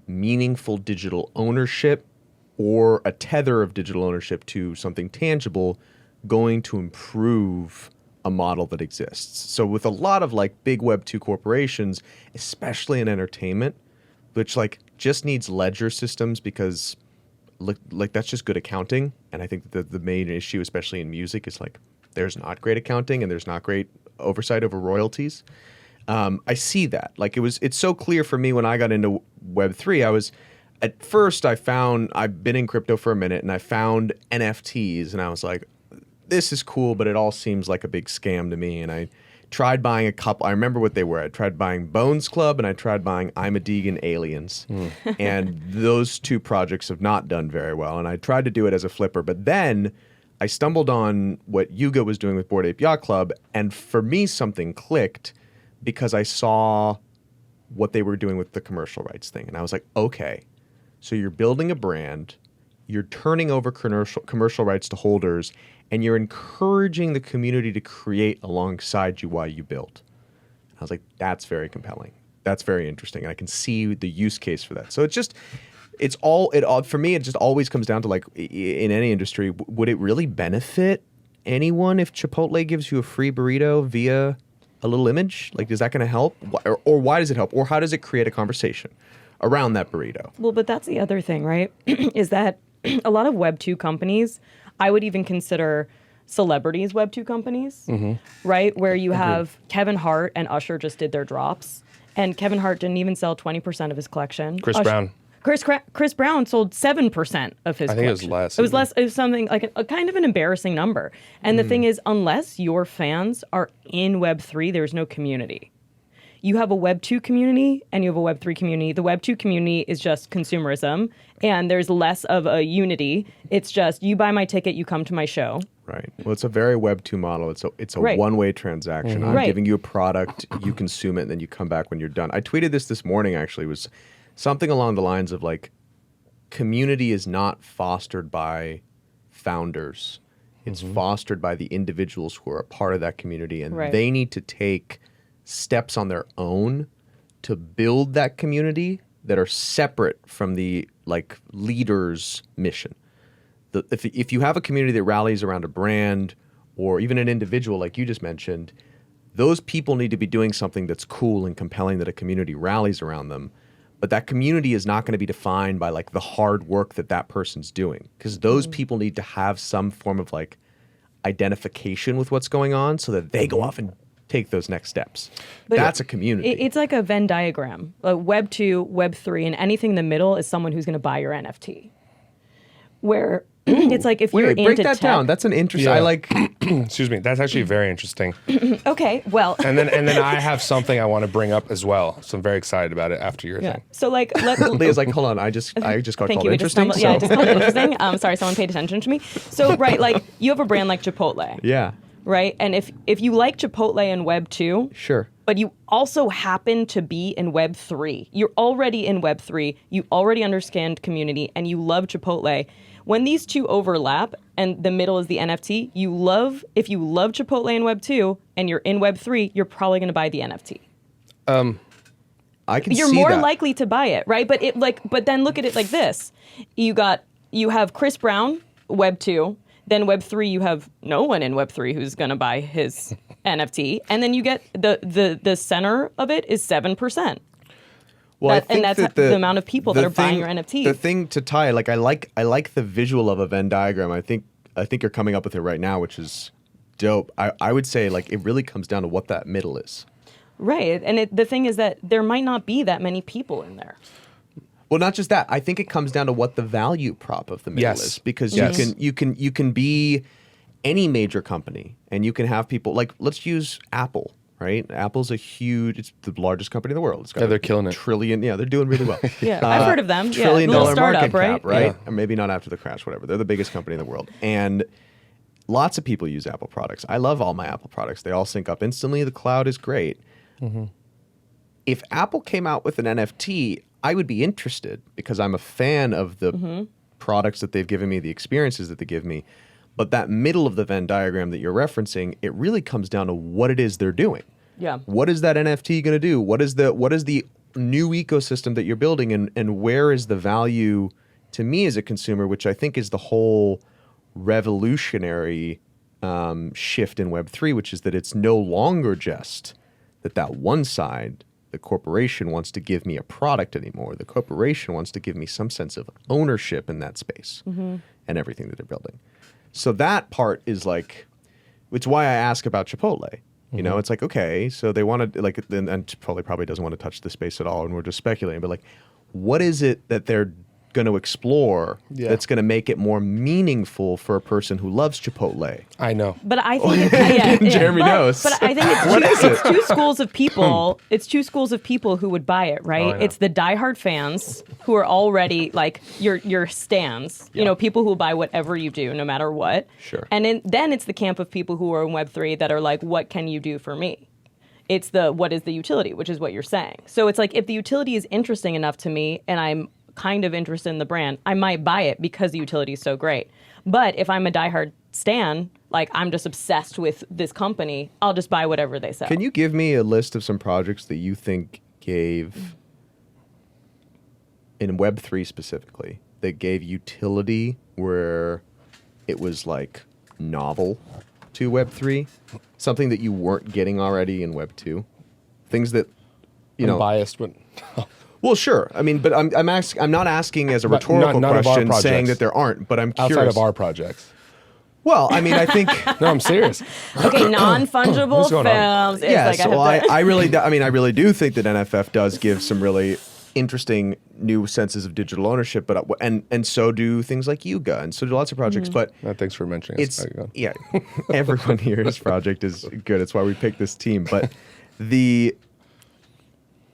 Speaker 2: meaningful digital ownership, or a tether of digital ownership to something tangible, going to improve a model that exists? So with a lot of like big Web2 corporations, especially in entertainment, which like just needs ledger systems because like that's just good accounting. And I think that the main issue, especially in music, is like there's not great accounting and there's not great oversight over royalties. I see that. Like it's so clear for me when I got into Web3. At first I've been in crypto for a minute, and I found NFTs, and I was like, this is cool, but it all seems like a big scam to me. And I tried buying a couple. I remember what they were. I tried buying Bones Club, and I tried buying I'm a Degan Aliens. And those two projects have not done very well. And I tried to do it as a flipper, but then I stumbled on what Yuga was doing with Bored Ape Yacht Club, and for me something clicked because I saw what they were doing with the commercial rights thing. And I was like, okay, so you're building a brand, you're turning over commercial rights to holders, and you're encouraging the community to create alongside you while you build. I was like, that's very compelling. That's very interesting. And I can see the use case for that. So for me, it just always comes down to, like, in any industry, would it really benefit anyone if Chipotle gives you a free burrito via a little image? Like, is that going to help? Or why does it help? Or how does it create a conversation around that burrito?
Speaker 3: Well, but that's the other thing, right? Is that a lot of Web2 companies, I would even consider celebrities Web2 companies, right? Where you have Kevin Hart and Usher just did their drops, and Kevin Hart didn't even sell 20% of his collection.
Speaker 4: Chris Brown.
Speaker 3: Chris Brown sold 7% of his collection.
Speaker 4: I think it was less.
Speaker 3: It was less. It was something like a kind of an embarrassing number. And the thing is, unless your fans are in Web3, there's no community. You have a Web2 community and you have a Web3 community. The Web2 community is just consumerism, and there's less of a unity. It's just, you buy my ticket, you come to my show.
Speaker 2: Right. Well, it's a very Web2 model. It's a one-way transaction. I'm giving you a product, you consume it, and then you come back when you're done. I tweeted this morning, actually. It was something along the lines of, like, community is not fostered by founders. It's fostered by the individuals who are a part of that community, and they need to take steps on their own to build that community that are separate from the, like, leader's mission. If you have a community that rallies around a brand or even an individual, like you just mentioned, those people need to be doing something that's cool and compelling that a community rallies around them. But that community is not going to be defined by like the hard work that person's doing, because those people need to have some form of like identification with what's going on so that they go off and take those next steps.
Speaker 3: But
Speaker 2: that's a community.
Speaker 3: It's like a Venn diagram. Web 2, Web 3, and anything in the middle is someone who's going to buy your NFT. Where it's like if you're
Speaker 2: Wait,
Speaker 3: into
Speaker 2: break that
Speaker 3: tech,
Speaker 2: down. That's an interesting.
Speaker 4: Yeah.
Speaker 2: I like.
Speaker 4: Excuse me. That's actually very interesting.
Speaker 3: okay, well,
Speaker 4: And then I have something I want to bring up as well. So I'm very excited about it after your
Speaker 3: yeah.
Speaker 4: thing.
Speaker 3: So like,
Speaker 2: Leah's like, hold on. I just got
Speaker 3: Thank
Speaker 2: called
Speaker 3: you. I
Speaker 2: interesting.
Speaker 3: just yeah, I just called it interesting. Sorry, someone paid attention to me. So right, like you have a brand like Chipotle,
Speaker 2: Yeah.
Speaker 3: right? And if you like Chipotle in Web 2,
Speaker 2: Sure.
Speaker 3: but you also happen to be in Web 3. You're already in Web 3. You already understand community, and you love Chipotle. When these two overlap, and the middle is the NFT, if you love Chipotle in Web 2 and you're in Web 3, you're probably going to buy the NFT.
Speaker 2: I can
Speaker 3: You're
Speaker 2: see
Speaker 3: more
Speaker 2: that.
Speaker 3: likely to buy it, right? But then look at it like this: you have Chris Brown, Web 2. Then Web 3, you have no one in Web 3 who's going to buy his NFT, and then you get the center of it is 7%.
Speaker 2: Well,
Speaker 3: and that's the amount of people that are buying your NFT.
Speaker 2: The thing to tie, like I like the visual of a Venn diagram. I think you're coming up with it right now, which is dope. I would say like it really comes down to what that middle is.
Speaker 3: Right, and the thing is that there might not be that many people in there.
Speaker 2: Well, not just that. I think it comes down to what the value prop of the middle
Speaker 4: Yes.
Speaker 2: is, because
Speaker 4: Yes.
Speaker 2: you can be any major company, and you can have people like, let's use Apple. Right, Apple's it's the largest company in the world. It's got
Speaker 4: they're killing it.
Speaker 2: Trillion, yeah, they're doing really well.
Speaker 3: Yeah, I've heard of them. Yeah,
Speaker 2: $1 trillion
Speaker 3: little
Speaker 2: market
Speaker 3: startup, right?
Speaker 2: cap, right?
Speaker 4: Yeah.
Speaker 2: Or maybe not after the crash, whatever. They're the biggest company in the world, and lots of people use Apple products. I love all my Apple products. They all sync up instantly. The cloud is great. If Apple came out with an NFT, I would be interested because I'm a fan of the products that they've given me, the experiences that they give me. But that middle of the Venn diagram that you're referencing, it really comes down to what it is they're doing.
Speaker 3: Yeah.
Speaker 2: What is that NFT going to do? What is the new ecosystem that you're building, and where is the value to me as a consumer, which I think is the whole revolutionary shift in Web3, which is that it's no longer just that one side, the corporation, wants to give me a product anymore. The corporation wants to give me some sense of ownership in that space and everything that they're building. So that part is like, it's why I ask about Chipotle. You know, it's like, okay, so they want to, like, and Chipotle probably doesn't want to touch the space at all, and we're just speculating, but like, what is it that they're going to explore that's going to make it more meaningful for a person who loves Chipotle?
Speaker 4: I know.
Speaker 3: But I think
Speaker 2: Jeremy knows.
Speaker 3: But I think it's two schools of people. It's two schools of people who would buy it, right?
Speaker 4: I know.
Speaker 3: It's the diehard fans who are already like your stans. You know, people who will buy whatever you do, no matter what.
Speaker 2: Sure.
Speaker 3: And then it's the camp of people who are in Web3 that are like, what can you do for me? It's what is the utility, which is what you're saying. So it's like, if the utility is interesting enough to me, and I'm kind of interested in the brand, I might buy it because the utility is so great. But if I'm a diehard stan, like I'm just obsessed with this company, I'll just buy whatever they sell.
Speaker 2: Can you give me a list of some projects that you think gave, in Web3 specifically, that gave utility where it was like novel to Web3? Something that you weren't getting already in Web2? Things that, you know...
Speaker 4: Biased, but
Speaker 2: Well, sure. I mean, but I'm not asking as a rhetorical
Speaker 4: none of our
Speaker 2: question saying
Speaker 4: projects.
Speaker 2: that there aren't, but I'm curious.
Speaker 4: outside of our projects.
Speaker 2: Well, I mean, I think...
Speaker 4: No, I'm serious.
Speaker 3: Okay, non-fungible
Speaker 4: What's going on?
Speaker 3: films. It's
Speaker 2: Yes,
Speaker 3: like,
Speaker 2: well,
Speaker 3: have to-
Speaker 2: I really do think that NFF does give some really interesting new senses of digital ownership, but and so do things like Yuga, and so do lots of projects. But
Speaker 4: Thanks for mentioning it.
Speaker 2: it's everyone here's project is good. It's why we picked this team. But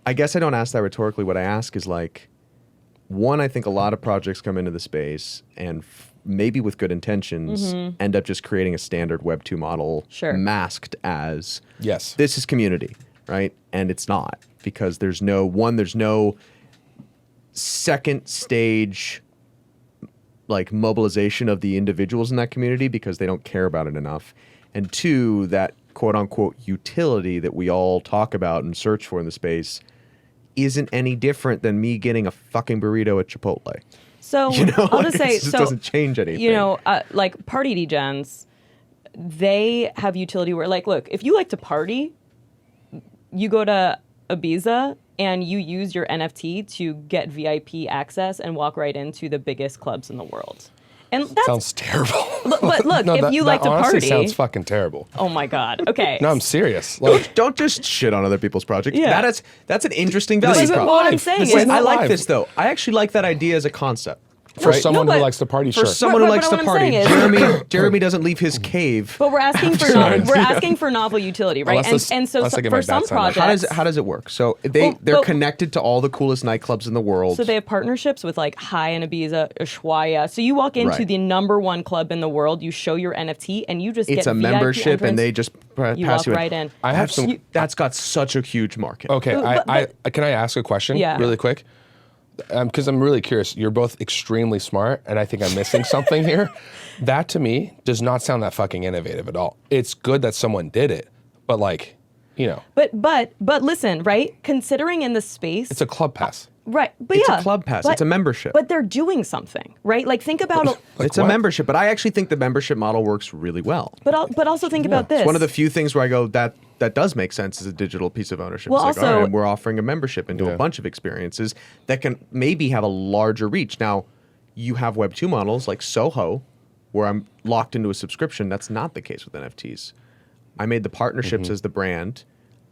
Speaker 2: I guess I don't ask that rhetorically. What I ask is like, one, I think a lot of projects come into the space and maybe with good intentions end up just creating a standard Web 2 model masked as
Speaker 4: Yes.
Speaker 2: this is community, right? And it's not, because there's no second stage like mobilization of the individuals in that community because they don't care about it enough. And two, that quote unquote utility that we all talk about and search for in the space isn't any different than me getting a fucking burrito at Chipotle.
Speaker 3: So
Speaker 2: You know,
Speaker 3: I'll
Speaker 2: like,
Speaker 3: just say,
Speaker 2: it just doesn't change anything.
Speaker 3: You know, like party degens, they have utility where, like, look, if you like to party, you go to Ibiza and you use your NFT to get VIP access and walk right into the biggest clubs in the world. And that
Speaker 4: Sounds terrible.
Speaker 3: But look,
Speaker 4: No,
Speaker 3: if you like to
Speaker 4: honestly
Speaker 3: party,
Speaker 4: sounds fucking terrible.
Speaker 3: oh my god. Okay.
Speaker 4: No, I'm serious. Like,
Speaker 2: Don't just shit on other people's projects.
Speaker 3: Yeah.
Speaker 2: That's an interesting
Speaker 4: This
Speaker 2: value
Speaker 4: isn't
Speaker 2: prop.
Speaker 3: What I'm
Speaker 4: live.
Speaker 3: saying
Speaker 4: This
Speaker 3: is-
Speaker 2: Wait,
Speaker 4: isn't
Speaker 2: I like
Speaker 4: live.
Speaker 2: this though. I actually like that idea as a concept.
Speaker 4: For
Speaker 2: Right?
Speaker 4: someone
Speaker 3: No,
Speaker 4: who
Speaker 3: but-
Speaker 4: likes to party,
Speaker 2: For
Speaker 4: sure.
Speaker 2: someone who
Speaker 3: But
Speaker 2: likes
Speaker 3: what
Speaker 2: to
Speaker 3: I'm
Speaker 2: party,
Speaker 3: saying is-
Speaker 2: Jeremy doesn't leave his cave.
Speaker 3: But we're asking for
Speaker 4: Sorry.
Speaker 3: we're asking for novel utility, right?
Speaker 4: Unless I get my
Speaker 3: for some
Speaker 4: bats on it.
Speaker 3: projects,
Speaker 2: How does it work? So
Speaker 3: Well,
Speaker 2: they're
Speaker 3: but-
Speaker 2: connected to all the coolest nightclubs in the world.
Speaker 3: so they have partnerships with like High and Ibiza, Ushuaia. So you walk into
Speaker 2: Right.
Speaker 3: the #1 club in the world, you show your NFT, and you just
Speaker 2: it's
Speaker 3: get
Speaker 2: a
Speaker 3: VIP
Speaker 2: membership,
Speaker 3: entrance.
Speaker 2: and they just
Speaker 3: you
Speaker 2: pass
Speaker 3: walk
Speaker 2: you in.
Speaker 3: right in.
Speaker 4: I have some.
Speaker 2: That's got such a huge market.
Speaker 4: Okay,
Speaker 3: But-
Speaker 4: can I ask a question
Speaker 3: Yeah.
Speaker 4: really quick? Because I'm really curious. You're both extremely smart, and I think I'm missing something here. That to me does not sound that fucking innovative at all. It's good that someone did it, but like, you know,
Speaker 3: But listen, right? Considering in the space,
Speaker 4: it's a club pass.
Speaker 3: right? But
Speaker 2: It's a
Speaker 3: yeah,
Speaker 2: club pass.
Speaker 3: but-
Speaker 2: It's a membership.
Speaker 3: But they're doing something, right? Like think about,
Speaker 2: It's a
Speaker 4: what?
Speaker 2: membership, but I actually think the membership model works really well.
Speaker 3: but also think about this.
Speaker 2: It's one of the few things where I go, that does make sense as a digital piece of ownership.
Speaker 3: Well,
Speaker 2: It's like,
Speaker 3: also-
Speaker 2: all right, we're offering a membership into
Speaker 4: Yeah.
Speaker 2: a bunch of experiences that can maybe have a larger reach. Now, you have Web2 models like Soho, where I'm locked into a subscription. That's not the case with NFTs. I made the partnerships as the brand,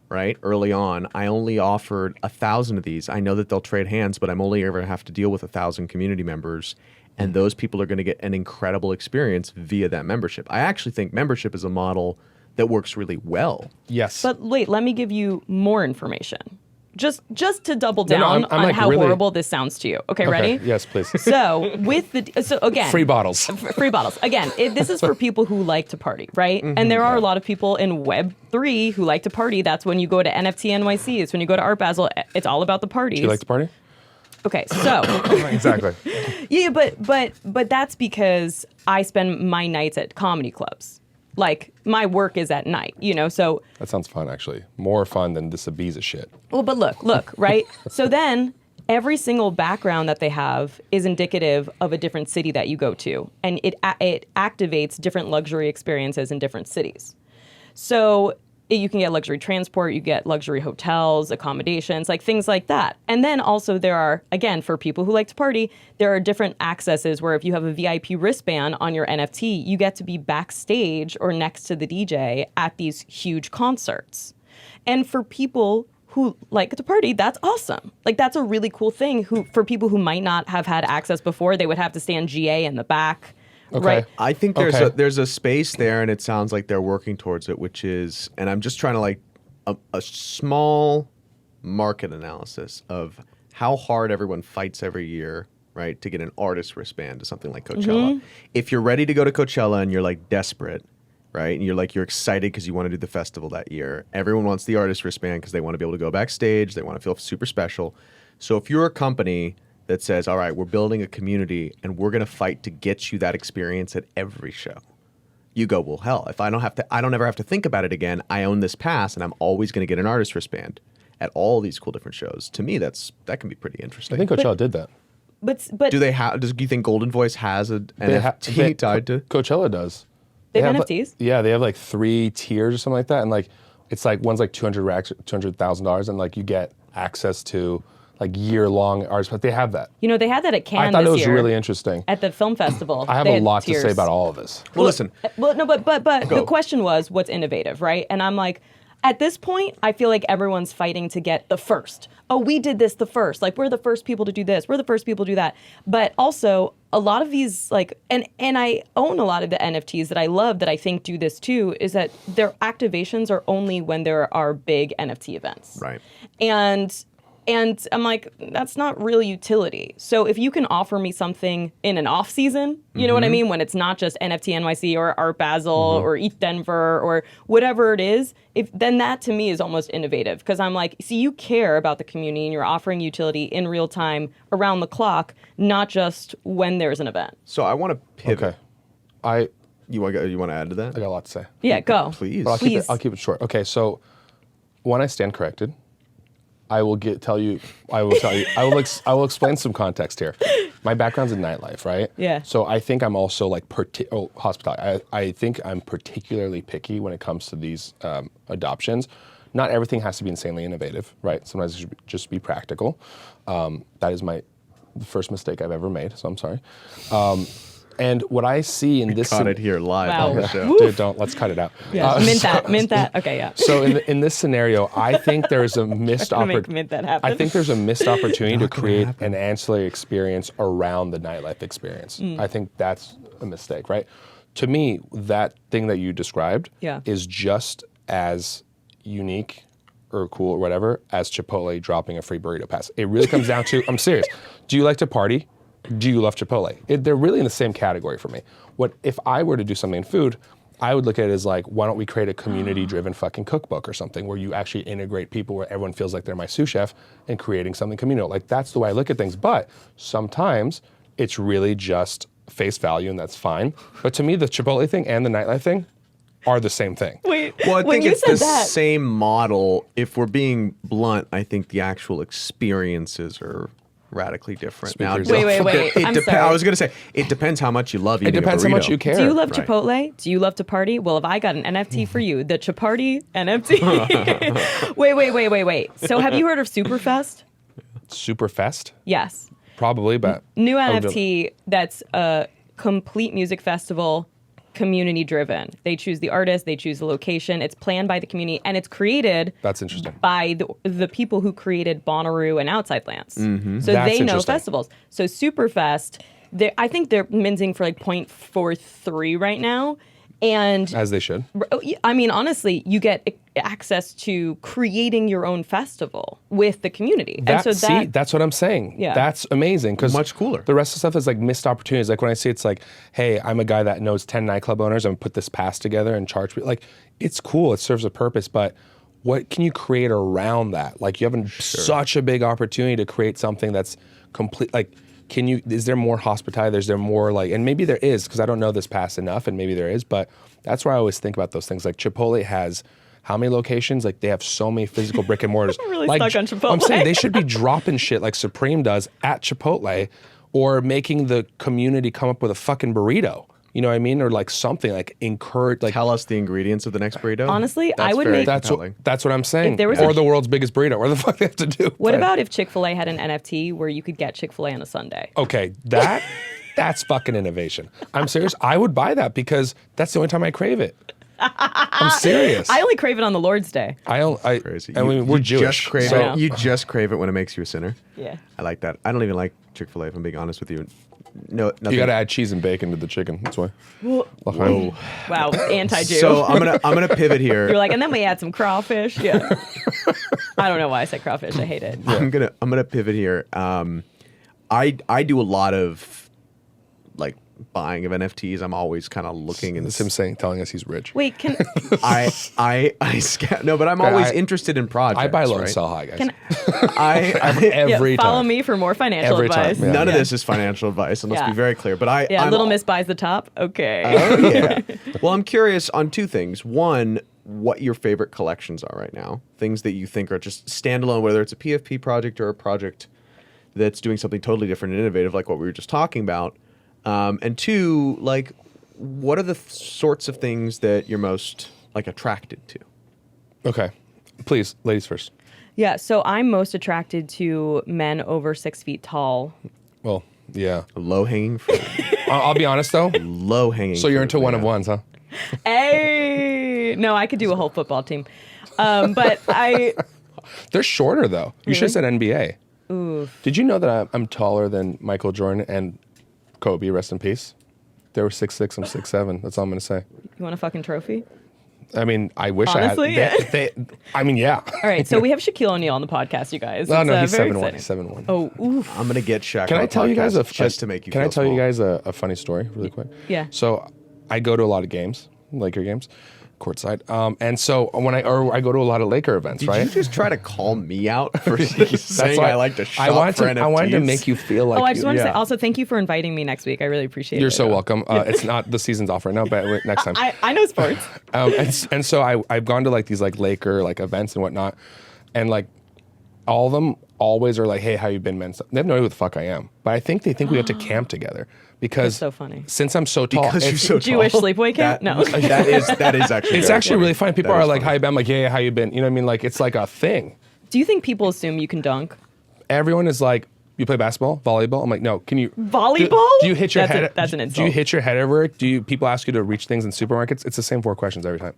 Speaker 2: right? Early on, I only offered 1,000 of these. I know that they'll trade hands, but I'm only ever have to deal with 1,000 community members. And those people are going to get an incredible experience via that membership. I actually think membership is a model that works really well.
Speaker 4: Yes.
Speaker 3: But wait, let me give you more information. Just to double
Speaker 4: No,
Speaker 3: down
Speaker 4: I'm
Speaker 3: on
Speaker 4: like
Speaker 3: how
Speaker 4: really-
Speaker 3: horrible this sounds to you. Okay,
Speaker 4: Okay,
Speaker 3: ready?
Speaker 4: yes, please.
Speaker 3: So again,
Speaker 4: Free bottles.
Speaker 3: free bottles. Again, this is for people who like to party, right? And there are a lot of people in Web3 who like to party. That's when you go to NFT NYC. It's when you go to Art Basel. It's all about the parties.
Speaker 4: Do you like to party?
Speaker 3: Okay, so
Speaker 4: Exactly.
Speaker 3: yeah, but that's because I spend my nights at comedy clubs. Like my work is at night, so
Speaker 4: That sounds fun, actually. More fun than this Ibiza shit.
Speaker 3: well, but look, right? So then every single background that they have is indicative of a different city that you go to, and it activates different luxury experiences in different cities. So you can get luxury transport, you get luxury hotels, accommodations, like things like that. And then also there are, again, for people who like to party, there are different accesses where if you have a VIP wristband on your NFT, you get to be backstage or next to the DJ at these huge concerts. And for people who like to party, that's awesome. Like that's a really cool thing. For people who might not have had access before, they would have to stand GA in the back.
Speaker 4: Okay.
Speaker 3: Right.
Speaker 2: I think
Speaker 4: Okay.
Speaker 2: there's a space there, and it sounds like they're working towards it, which is, and I'm just trying to like a small market analysis of how hard everyone fights every year, right, to get an artist wristband to something like Coachella. If you're ready to go to Coachella and you're like desperate, right, and you're excited because you want to do the festival that year, everyone wants the artist wristband because they want to be able to go backstage, they want to feel super special. So if you're a company that says, all right, we're building a community and we're going to fight to get you that experience at every show. You go, well, hell, if I don't ever have to think about it again. I own this pass and I'm always going to get an artist wristband at all these cool different shows. To me, that can be pretty interesting.
Speaker 4: I think Coachella did that.
Speaker 3: But
Speaker 2: do you think Golden Voice has an NFT
Speaker 4: They-
Speaker 2: tied to?
Speaker 4: Coachella does.
Speaker 3: They have
Speaker 4: like-
Speaker 3: NFTs?
Speaker 4: Yeah, they have like 3 tiers or something like that, and like it's like one's like $200,000, and like you get access to like year-long artists. But they have that.
Speaker 3: they had that at
Speaker 4: I
Speaker 3: Cannes
Speaker 4: thought it
Speaker 3: this
Speaker 4: was
Speaker 3: year
Speaker 4: really interesting.
Speaker 3: at the film festival.
Speaker 4: I have
Speaker 3: They
Speaker 4: a
Speaker 3: had
Speaker 4: lot to say
Speaker 3: tiers.
Speaker 4: about all of this.
Speaker 2: Well, listen,
Speaker 3: Well, no, but the
Speaker 2: Go.
Speaker 3: question was what's innovative, right? And I'm like, at this point, I feel like everyone's fighting to get the first. Oh, we did this the first. Like we're the first people to do this. We're the first people to do that. But also, a lot of these and I own a lot of the NFTs that I love that I think do this too. Is that their activations are only when there are big NFT events,
Speaker 2: right.
Speaker 3: And I'm like, that's not real utility. So if you can offer me something in an off season, you know what I mean? When it's not just NFT NYC or Art Basel or ETH Denver or whatever it is, then that to me is almost innovative. Because I'm like, see, you care about the community and you're offering utility in real time around the clock, not just when there's an event.
Speaker 2: So I want to pivot.
Speaker 4: Okay,
Speaker 2: You want to add to that?
Speaker 4: I got a lot to say.
Speaker 3: Yeah, go.
Speaker 2: Please.
Speaker 4: But
Speaker 3: Please.
Speaker 4: I'll keep it short. Okay, so when I stand corrected, I will tell you. I will explain some context here. My background's in nightlife, right?
Speaker 3: Yeah.
Speaker 4: So I think I'm also like hospitality. I think I'm particularly picky when it comes to these adoptions. not everything has to be insanely innovative, right? Sometimes it should just be practical. That is the first mistake I've ever made, so I'm sorry. And what I see in this...
Speaker 2: Caught it here live
Speaker 3: Wow.
Speaker 2: on the show.
Speaker 4: Dude, let's cut it out.
Speaker 3: Yeah. Mint that. Okay, yeah.
Speaker 4: So in this scenario, I think there's a missed
Speaker 3: Make
Speaker 4: opportunity.
Speaker 3: mint that happen.
Speaker 4: I think there's a missed opportunity to create an ancillary experience around the nightlife experience. I think that's a mistake, right? To me, that thing that you described is just as unique or cool or whatever as Chipotle dropping a free burrito pass. It really comes down to, I'm serious, do you like to party? Do you love Chipotle? They're really in the same category for me. What if I were to do something in food, I would look at it as like, why don't we create a community-driven fucking cookbook or something where you actually integrate people where everyone feels like they're my sous chef and creating something communal. Like that's the way I look at things. But sometimes it's really just face value and that's fine. But to me, the Chipotle thing and the nightlife thing are the same thing.
Speaker 3: Wait,
Speaker 2: Well, I
Speaker 3: when
Speaker 2: think
Speaker 3: you
Speaker 2: it's
Speaker 3: said
Speaker 2: the
Speaker 3: that,
Speaker 2: same model. If we're being blunt, I think the actual experiences are radically different.
Speaker 4: Speak for
Speaker 3: Wait. I'm sorry.
Speaker 2: I was going to say, it depends how much you love
Speaker 4: It
Speaker 2: eating
Speaker 4: depends
Speaker 2: a
Speaker 4: how
Speaker 2: burrito.
Speaker 4: much you care.
Speaker 3: do you love
Speaker 2: Right.
Speaker 3: Chipotle? Do you love to party? Well, if I got an NFT for you, the Chiparty NFT. Wait. So have you heard of Superfest?
Speaker 4: Superfest?
Speaker 3: Yes.
Speaker 4: Probably, but...
Speaker 3: New
Speaker 4: I would-
Speaker 3: NFT that's a complete music festival, community driven. They choose the artist, they choose the location. It's planned by the community, and it's created
Speaker 4: That's interesting.
Speaker 3: by the people who created Bonnaroo and Outside Lands. So
Speaker 4: That's
Speaker 3: they know
Speaker 4: interesting.
Speaker 3: festivals. So Superfest, I think they're minting for like 0.43 right now. And
Speaker 4: As they should.
Speaker 3: I mean, honestly, you get access to creating your own festival with the community. And so
Speaker 4: That's what I'm saying.
Speaker 3: Yeah.
Speaker 4: That's amazing. Because
Speaker 2: Much cooler.
Speaker 4: The rest of the stuff is like missed opportunities. Like when I see it's like, hey, I'm a guy that knows 10 nightclub owners. I'm going to put this pass together and charge people. Like, it's cool. It serves a purpose. But what can you create around that? Like, you have such a big opportunity to create something that's complete. Like, is there more hospitality? Is there more like, and maybe there is, because I don't know this pass enough, and maybe there is, but that's where I always think about those things. Like Chipotle has how many locations? Like they have so many physical brick and mortars.
Speaker 3: I'm really
Speaker 4: like,
Speaker 3: stuck on Chipotle.
Speaker 4: I'm saying they should be dropping shit like Supreme does at Chipotle, or making the community come up with a fucking burrito. You know what I mean? Or like something like encourage, like
Speaker 2: Tell us the ingredients of the next burrito.
Speaker 3: Honestly,
Speaker 2: That's
Speaker 3: I would
Speaker 2: very
Speaker 3: make-
Speaker 2: compelling.
Speaker 4: that's what I'm saying.
Speaker 3: If there was
Speaker 4: or
Speaker 3: a-
Speaker 4: the world's biggest burrito. What the fuck they have to do?
Speaker 3: What
Speaker 4: But-
Speaker 3: about if Chick-fil-A had an NFT where you could get Chick-fil-A on a Sunday?
Speaker 4: Okay, that's fucking innovation. I'm serious. I would buy that because that's the only time I crave it. I'm serious.
Speaker 3: I only crave it on the Lord's Day.
Speaker 4: I
Speaker 2: Crazy.
Speaker 4: I mean, we're Jewish.
Speaker 2: Just crave
Speaker 4: so-
Speaker 2: it. You just crave it when it makes you a sinner.
Speaker 3: Yeah.
Speaker 2: I like that. I don't even like Chick-fil-A, if I'm being honest with you. No, nothing.
Speaker 4: You got to add cheese and bacon to the chicken. That's why.
Speaker 2: Whoa.
Speaker 3: Wow, anti-Jew.
Speaker 2: So I'm gonna pivot here.
Speaker 3: You're like, and then we add some crawfish. Yeah. I don't know why I said crawfish. I hate it.
Speaker 2: I'm gonna pivot here. I do a lot of like buying of NFTs. I'm always kind of looking and
Speaker 4: That's him telling us he's rich.
Speaker 3: Wait, can
Speaker 2: no, but I'm
Speaker 4: Okay,
Speaker 2: always interested in projects.
Speaker 4: I buy low and
Speaker 2: right?
Speaker 4: sell high, guys.
Speaker 3: can
Speaker 4: Every
Speaker 3: yeah,
Speaker 4: time.
Speaker 3: follow me for more financial
Speaker 4: Every time,
Speaker 3: advice?
Speaker 4: yeah.
Speaker 2: None of this is financial advice, and let's
Speaker 3: Yeah.
Speaker 2: be very clear. But I'm
Speaker 3: Little Miss buys the top. Okay.
Speaker 2: Oh yeah. Well, I'm curious on two things. One, what your favorite collections are right now. Things that you think are just standalone, whether it's a PFP project or a project that's doing something totally different and innovative, like what we were just talking about. And two, like, what are the sorts of things that you're most like attracted to?
Speaker 4: Okay. Please, ladies first.
Speaker 3: Yeah. So I'm most attracted to men over 6 feet tall.
Speaker 4: Well, yeah.
Speaker 2: Low hanging fruit.
Speaker 4: I'll be honest though.
Speaker 2: Low hanging.
Speaker 4: So you're into one of ones, huh?
Speaker 3: Hey, no, I could do a whole football team. But
Speaker 4: They're shorter though. You should have said NBA.
Speaker 3: Oof.
Speaker 4: Did you know that I'm taller than Michael Jordan and Kobe? Rest in peace. They were 6'6". I'm 6'7". That's all I'm gonna say.
Speaker 3: You want a fucking trophy?
Speaker 4: I mean, I wish
Speaker 3: Honestly?
Speaker 4: I had. I mean, yeah.
Speaker 3: All right. So we have Shaquille O'Neal on the podcast, you guys.
Speaker 4: No,
Speaker 3: It's,
Speaker 4: no, he's
Speaker 3: very
Speaker 4: 7'1".
Speaker 3: exciting.
Speaker 4: He's 7'1".
Speaker 3: Oh, oof.
Speaker 2: I'm gonna get Shaq.
Speaker 4: Can
Speaker 2: on
Speaker 4: I
Speaker 2: the
Speaker 4: tell you guys
Speaker 2: podcast just to make you?
Speaker 4: Can I
Speaker 2: feel
Speaker 4: tell you
Speaker 2: small.
Speaker 4: guys a funny story really quick?
Speaker 3: Yeah.
Speaker 4: So I go to a lot of games, Laker games, courtside, and so when I go to a lot of Laker events,
Speaker 2: Did
Speaker 4: right?
Speaker 2: you just try to call me out for saying
Speaker 4: why
Speaker 2: I like to shop
Speaker 4: I wanted
Speaker 2: for
Speaker 4: to.
Speaker 2: NFTs?
Speaker 4: I wanted to make you feel like.
Speaker 3: Oh, I just want to say
Speaker 2: yeah.
Speaker 3: also thank you for inviting me next week. I really appreciate it.
Speaker 4: You're so welcome. It's not the season's off right now, but next time.
Speaker 3: I know sports.
Speaker 4: And so I've gone to like these like Laker like events and whatnot, and like all of them always are like, hey, how you been, man? They have no idea who the fuck I am. But I think they think we have to camp together because
Speaker 3: That's so funny.
Speaker 4: since I'm so tall.
Speaker 2: Because you're so tall.
Speaker 3: Jewish sleepaway camp? No.
Speaker 2: That is actually.
Speaker 4: It's
Speaker 2: very
Speaker 4: actually
Speaker 2: funny.
Speaker 4: really funny. People
Speaker 2: That
Speaker 4: are
Speaker 2: is
Speaker 4: like,
Speaker 2: funny.
Speaker 4: how you been? I'm like, yeah, how you been? You know what I mean? Like, it's like a thing.
Speaker 3: Do you think people assume you can dunk?
Speaker 4: Everyone is like, you play basketball, volleyball? I'm like, no. Can you
Speaker 3: Volleyball?
Speaker 4: Do you hit your
Speaker 3: That's
Speaker 4: head?
Speaker 3: that's an
Speaker 4: Do
Speaker 3: insult.
Speaker 4: you hit your head everywhere? Do you people ask you to reach things in supermarkets? It's the same 4 questions every time.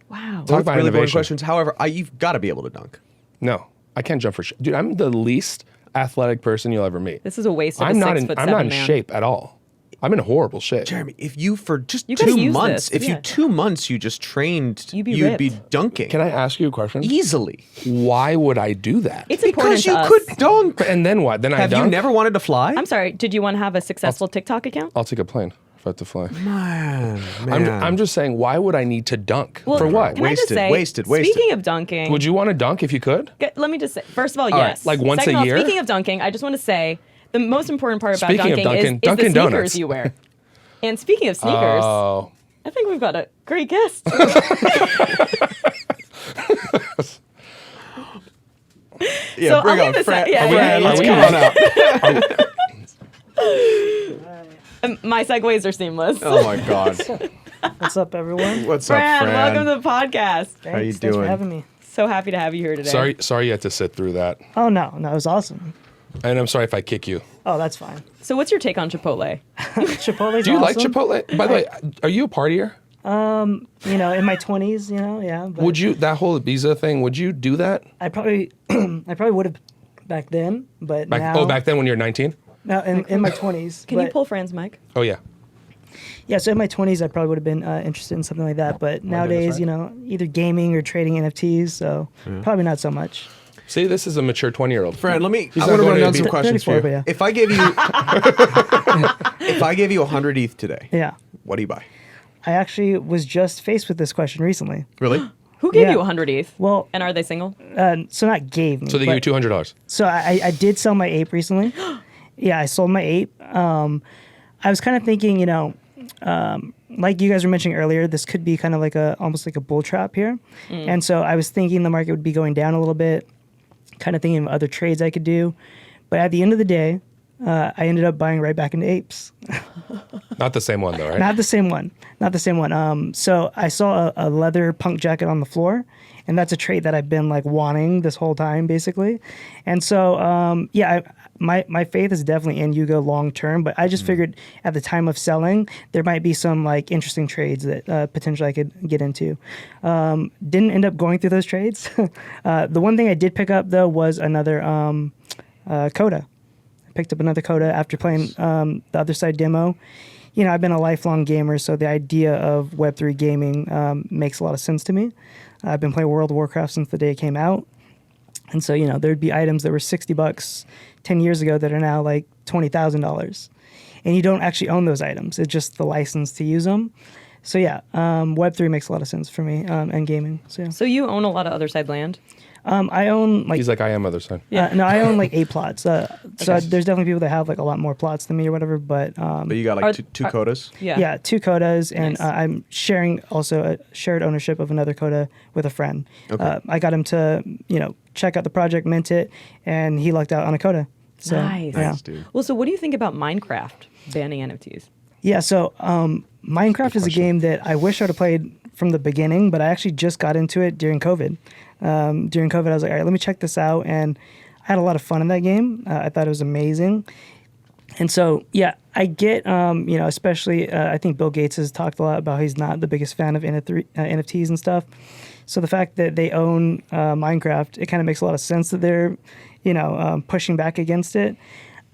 Speaker 3: Wow.
Speaker 4: Talk
Speaker 2: Both
Speaker 4: about
Speaker 2: really boring
Speaker 4: innovation.
Speaker 2: questions. However, you've got to be able to dunk.
Speaker 4: No, I can't jump for shit. Dude, I'm the least athletic person you'll ever meet.
Speaker 3: This is a waste of
Speaker 4: I'm
Speaker 3: a
Speaker 4: not
Speaker 3: 6
Speaker 4: in
Speaker 3: foot
Speaker 4: I'm
Speaker 3: 7
Speaker 4: not in
Speaker 3: man.
Speaker 4: shape at all. I'm in horrible shape.
Speaker 2: Jeremy, if you for just
Speaker 3: You gotta
Speaker 2: 2
Speaker 3: use
Speaker 2: months,
Speaker 3: this,
Speaker 2: if you
Speaker 3: yeah.
Speaker 2: 2 months you just trained,
Speaker 3: You'd be
Speaker 2: you'd be
Speaker 3: ripped.
Speaker 2: dunking.
Speaker 4: Can I ask you a question?
Speaker 2: easily?
Speaker 4: Why would I do that?
Speaker 3: It's important
Speaker 2: Because
Speaker 3: to
Speaker 2: you
Speaker 3: us.
Speaker 2: could dunk.
Speaker 4: And then what? Then I
Speaker 2: Have you
Speaker 4: dunk?
Speaker 2: never wanted to fly?
Speaker 3: I'm sorry. Did you want to have a successful TikTok account?
Speaker 4: I'll take a plane if I have to fly.
Speaker 2: Man,
Speaker 4: I'm just saying, why would I need to dunk?
Speaker 3: Well,
Speaker 4: For what?
Speaker 3: Can I just
Speaker 2: Wasted,
Speaker 3: say,
Speaker 2: wasted.
Speaker 3: Speaking of dunking,
Speaker 4: Would you want to dunk if you could?
Speaker 3: let me just say, first of all,
Speaker 2: right,
Speaker 3: yes.
Speaker 4: like once
Speaker 3: Second
Speaker 4: a
Speaker 3: of all,
Speaker 4: year?
Speaker 3: Speaking of dunking, I just want to say the most important part about
Speaker 4: Speaking of
Speaker 3: dunking,
Speaker 4: Dunkin',
Speaker 3: is the
Speaker 4: Dunkin'
Speaker 3: sneakers
Speaker 4: Donuts.
Speaker 3: you wear. And speaking of sneakers,
Speaker 4: Oh.
Speaker 3: I think we've got a great guest.
Speaker 2: Yeah,
Speaker 3: So
Speaker 2: bring
Speaker 3: I'll
Speaker 2: on
Speaker 3: leave this
Speaker 2: Fran.
Speaker 3: out. Yeah,
Speaker 2: Fran,
Speaker 3: yeah,
Speaker 2: let's
Speaker 3: yeah.
Speaker 2: come on out.
Speaker 3: My segues are seamless.
Speaker 2: Oh my God.
Speaker 5: What's up, everyone?
Speaker 2: What's
Speaker 3: Fran,
Speaker 2: up, Fran?
Speaker 3: welcome to the podcast.
Speaker 5: Thanks,
Speaker 2: you
Speaker 5: Thanks
Speaker 2: doing?
Speaker 5: for having me.
Speaker 3: So happy to have you here today.
Speaker 4: Sorry you had to sit through that.
Speaker 5: Oh, no, it was awesome.
Speaker 4: And I'm sorry if I kick you.
Speaker 5: Oh, that's fine.
Speaker 3: So what's your take on Chipotle?
Speaker 5: Chipotle's
Speaker 4: Do you like
Speaker 5: awesome.
Speaker 4: Chipotle? By the way, are you a partier?
Speaker 5: You know, in my 20s, you know, yeah. But
Speaker 4: Would you, that whole Ibiza thing, would you do that?
Speaker 5: I probably would have back then, but now.
Speaker 4: Back then when you were 19?
Speaker 5: No, in my 20s.
Speaker 3: Can you
Speaker 5: but-
Speaker 3: pull Fran's mic?
Speaker 4: Oh, yeah.
Speaker 5: Yeah, so in my 20s, I probably would have been interested in something like that. But nowadays,
Speaker 4: right.
Speaker 5: you know, either gaming or trading NFTs, so probably not so much.
Speaker 4: See, this is a mature 20-year-old.
Speaker 2: Fran, I
Speaker 4: not
Speaker 2: want to
Speaker 4: going
Speaker 2: run
Speaker 4: to
Speaker 2: down
Speaker 4: be
Speaker 2: some questions for
Speaker 5: 34,
Speaker 2: you.
Speaker 5: but yeah.
Speaker 2: If I gave you, if I gave you 100 ETH today,
Speaker 5: Yeah.
Speaker 2: what do you buy?
Speaker 5: I actually was just faced with this question recently.
Speaker 2: Really?
Speaker 3: Who gave
Speaker 5: Yeah.
Speaker 3: you 100 ETH?
Speaker 5: Well,
Speaker 3: And are they single?
Speaker 5: so not gave me.
Speaker 4: So they give
Speaker 5: but-
Speaker 4: you $200.
Speaker 5: So I did sell my ape recently. Yeah, I sold my ape. I was kind of thinking, you know, like you guys were mentioning earlier, this could be kind of like almost like a bull trap here. And so I was thinking the market would be going down a little bit, kind of thinking of other trades I could do. But at the end of the day, I ended up buying right back into apes.
Speaker 4: Not the same one, though, right?
Speaker 5: Not the same one. Not the same one. So I saw a leather punk jacket on the floor, and that's a trade that I've been like wanting this whole time, basically. And so, my faith is definitely in Yuga long term, but I just figured at the time of selling, there might be some like interesting trades that potentially I could get into. Didn't end up going through those trades. The one thing I did pick up though was another Coda. Picked up another Coda after playing the Other Side demo. You know, I've been a lifelong gamer, so the idea of Web3 gaming makes a lot of sense to me. I've been playing World of Warcraft since the day it came out. And so, you know, there'd be items that were $60 10 years ago that are now like $20,000. And you don't actually own those items. It's just the license to use them. So yeah, Web3 makes a lot of sense for me and gaming. So yeah.
Speaker 3: So you own a lot of other side land?
Speaker 5: I own like
Speaker 4: He's like, I am other side.
Speaker 5: no, I own like 8 plots. So there's definitely people that have like a lot more plots than me or whatever. But
Speaker 2: But you got
Speaker 3: Are-
Speaker 2: like two codas?
Speaker 5: yeah, 2 Codas, and
Speaker 3: Nice.
Speaker 5: I'm sharing also a shared ownership of another Coda with a friend.
Speaker 2: Okay.
Speaker 5: I got him to check out the project, mint it, and he lucked out on a Coda. So,
Speaker 3: Nice.
Speaker 5: Yeah.
Speaker 2: Nice, dude.
Speaker 3: Well, so what do you think about Minecraft banning NFTs?
Speaker 5: Yeah, so Minecraft is a game that I wish I would have played from the beginning, but I actually just got into it during COVID. During COVID, I was like, all right, let me check this out. And I had a lot of fun in that game. I thought it was amazing. And so, yeah, I get, especially I think Bill Gates has talked a lot about he's not the biggest fan of NFTs and stuff. So the fact that they own Minecraft, it kind of makes a lot of sense that they're, pushing back against it.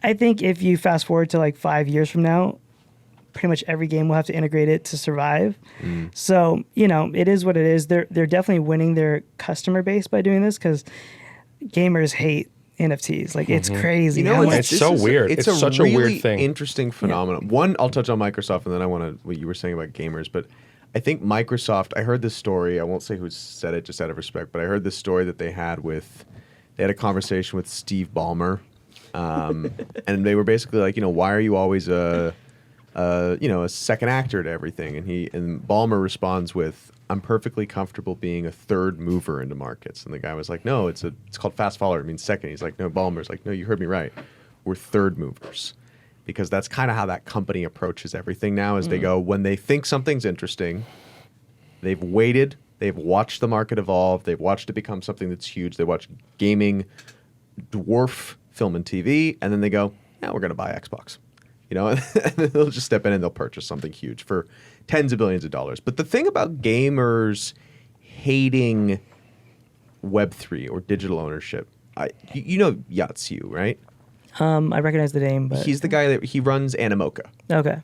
Speaker 5: I think if you fast forward to like 5 years from now, pretty much every game will have to integrate it to survive. So, it is what it is. They're definitely winning their customer base by doing this because gamers hate NFTs. Like, it's crazy.
Speaker 2: You know,
Speaker 5: how much-
Speaker 4: It's so weird. It's such a weird
Speaker 2: really
Speaker 4: thing.
Speaker 2: Interesting phenomenon. One, I'll touch on Microsoft, and then I want to what you were saying about gamers. But I think Microsoft. I heard this story. I won't say who said it, just out of respect. But I heard this story that they had a conversation with Steve Ballmer, and they were basically like, why are you always a second actor to everything? And Ballmer responds with, I'm perfectly comfortable being a third mover into markets. And the guy was like, no, it's called fast follower. It means second. He's like, no, Ballmer's like, no, you heard me right. We're third movers. Because that's kind of how that company approaches everything now is they go, when they think something's interesting, they've waited, they've watched the market evolve, they've watched it become something that's huge. They watch gaming dwarf film and TV, and then they go, yeah, we're going to buy Xbox. And then they'll just step in and they'll purchase something huge for tens of billions of dollars. But the thing about gamers hating Web3 or digital ownership, you know Yatsu, right?
Speaker 5: I recognize the name, but
Speaker 2: He's the guy he runs Animoca.
Speaker 5: okay.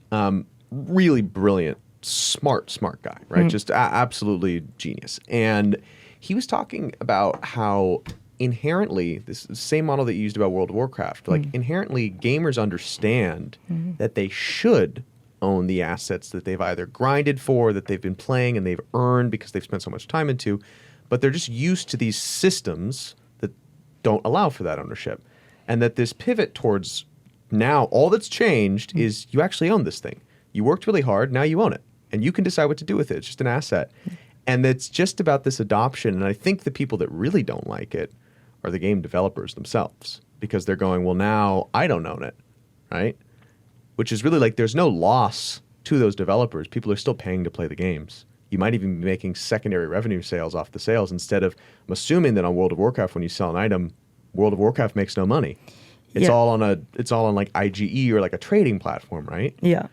Speaker 2: Really brilliant, smart guy, right? Just absolutely genius. And he was talking about how inherently, this same model that you used about World of Warcraft, like inherently gamers understand that they should own the assets that they've either grinded for, that they've been playing and they've earned because they've spent so much time into, but they're just used to these systems that don't allow for that ownership. And that this pivot towards now, all that's changed is you actually own this thing. You worked really hard, now you own it. And you can decide what to do with it. It's just an asset. And it's just about this adoption. And I think the people that really don't like it are the game developers themselves. Because they're going, well, now I don't own it, right? Which is really like there's no loss to those developers. People are still paying to play the games. You might even be making secondary revenue sales off the sales instead of, I'm assuming that on World of Warcraft, when you sell an item, World of Warcraft makes no money. It's all on like IGE or like a trading platform, right?
Speaker 5: Yeah.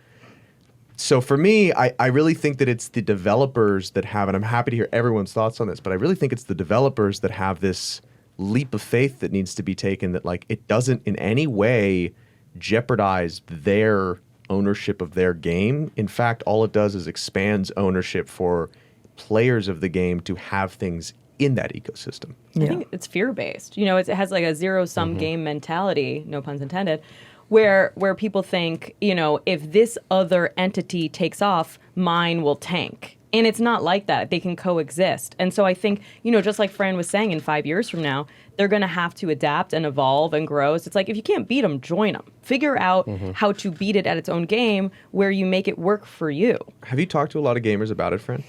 Speaker 2: So for me, I really think that it's the developers that have, and I'm happy to hear everyone's thoughts on this, but I really think it's the developers that have this leap of faith that needs to be taken, that like it doesn't in any way jeopardize their ownership of their game. In fact, all it does is expands ownership for players of the game to have things in that ecosystem.
Speaker 3: I think it's fear-based. It has like a zero-sum game mentality, no puns intended, where people think, if this other entity takes off, mine will tank. And it's not like that. They can coexist. And so I think, just like Fran was saying, in 5 years from now, they're going to have to adapt and evolve and grow. So it's like, if you can't beat them, join them. Figure out how to beat it at its own game where you make it work for you.
Speaker 2: Have you talked to a lot of gamers about it, Fran?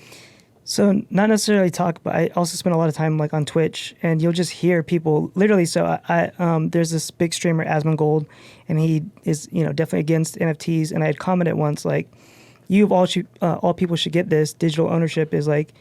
Speaker 5: So not necessarily talk, but I also spend a lot of time like on Twitch, and you'll just hear people literally. So I there's this big streamer, Asmongold, and he is definitely against NFTs. And I had commented once like, all people should get this. Digital ownership is like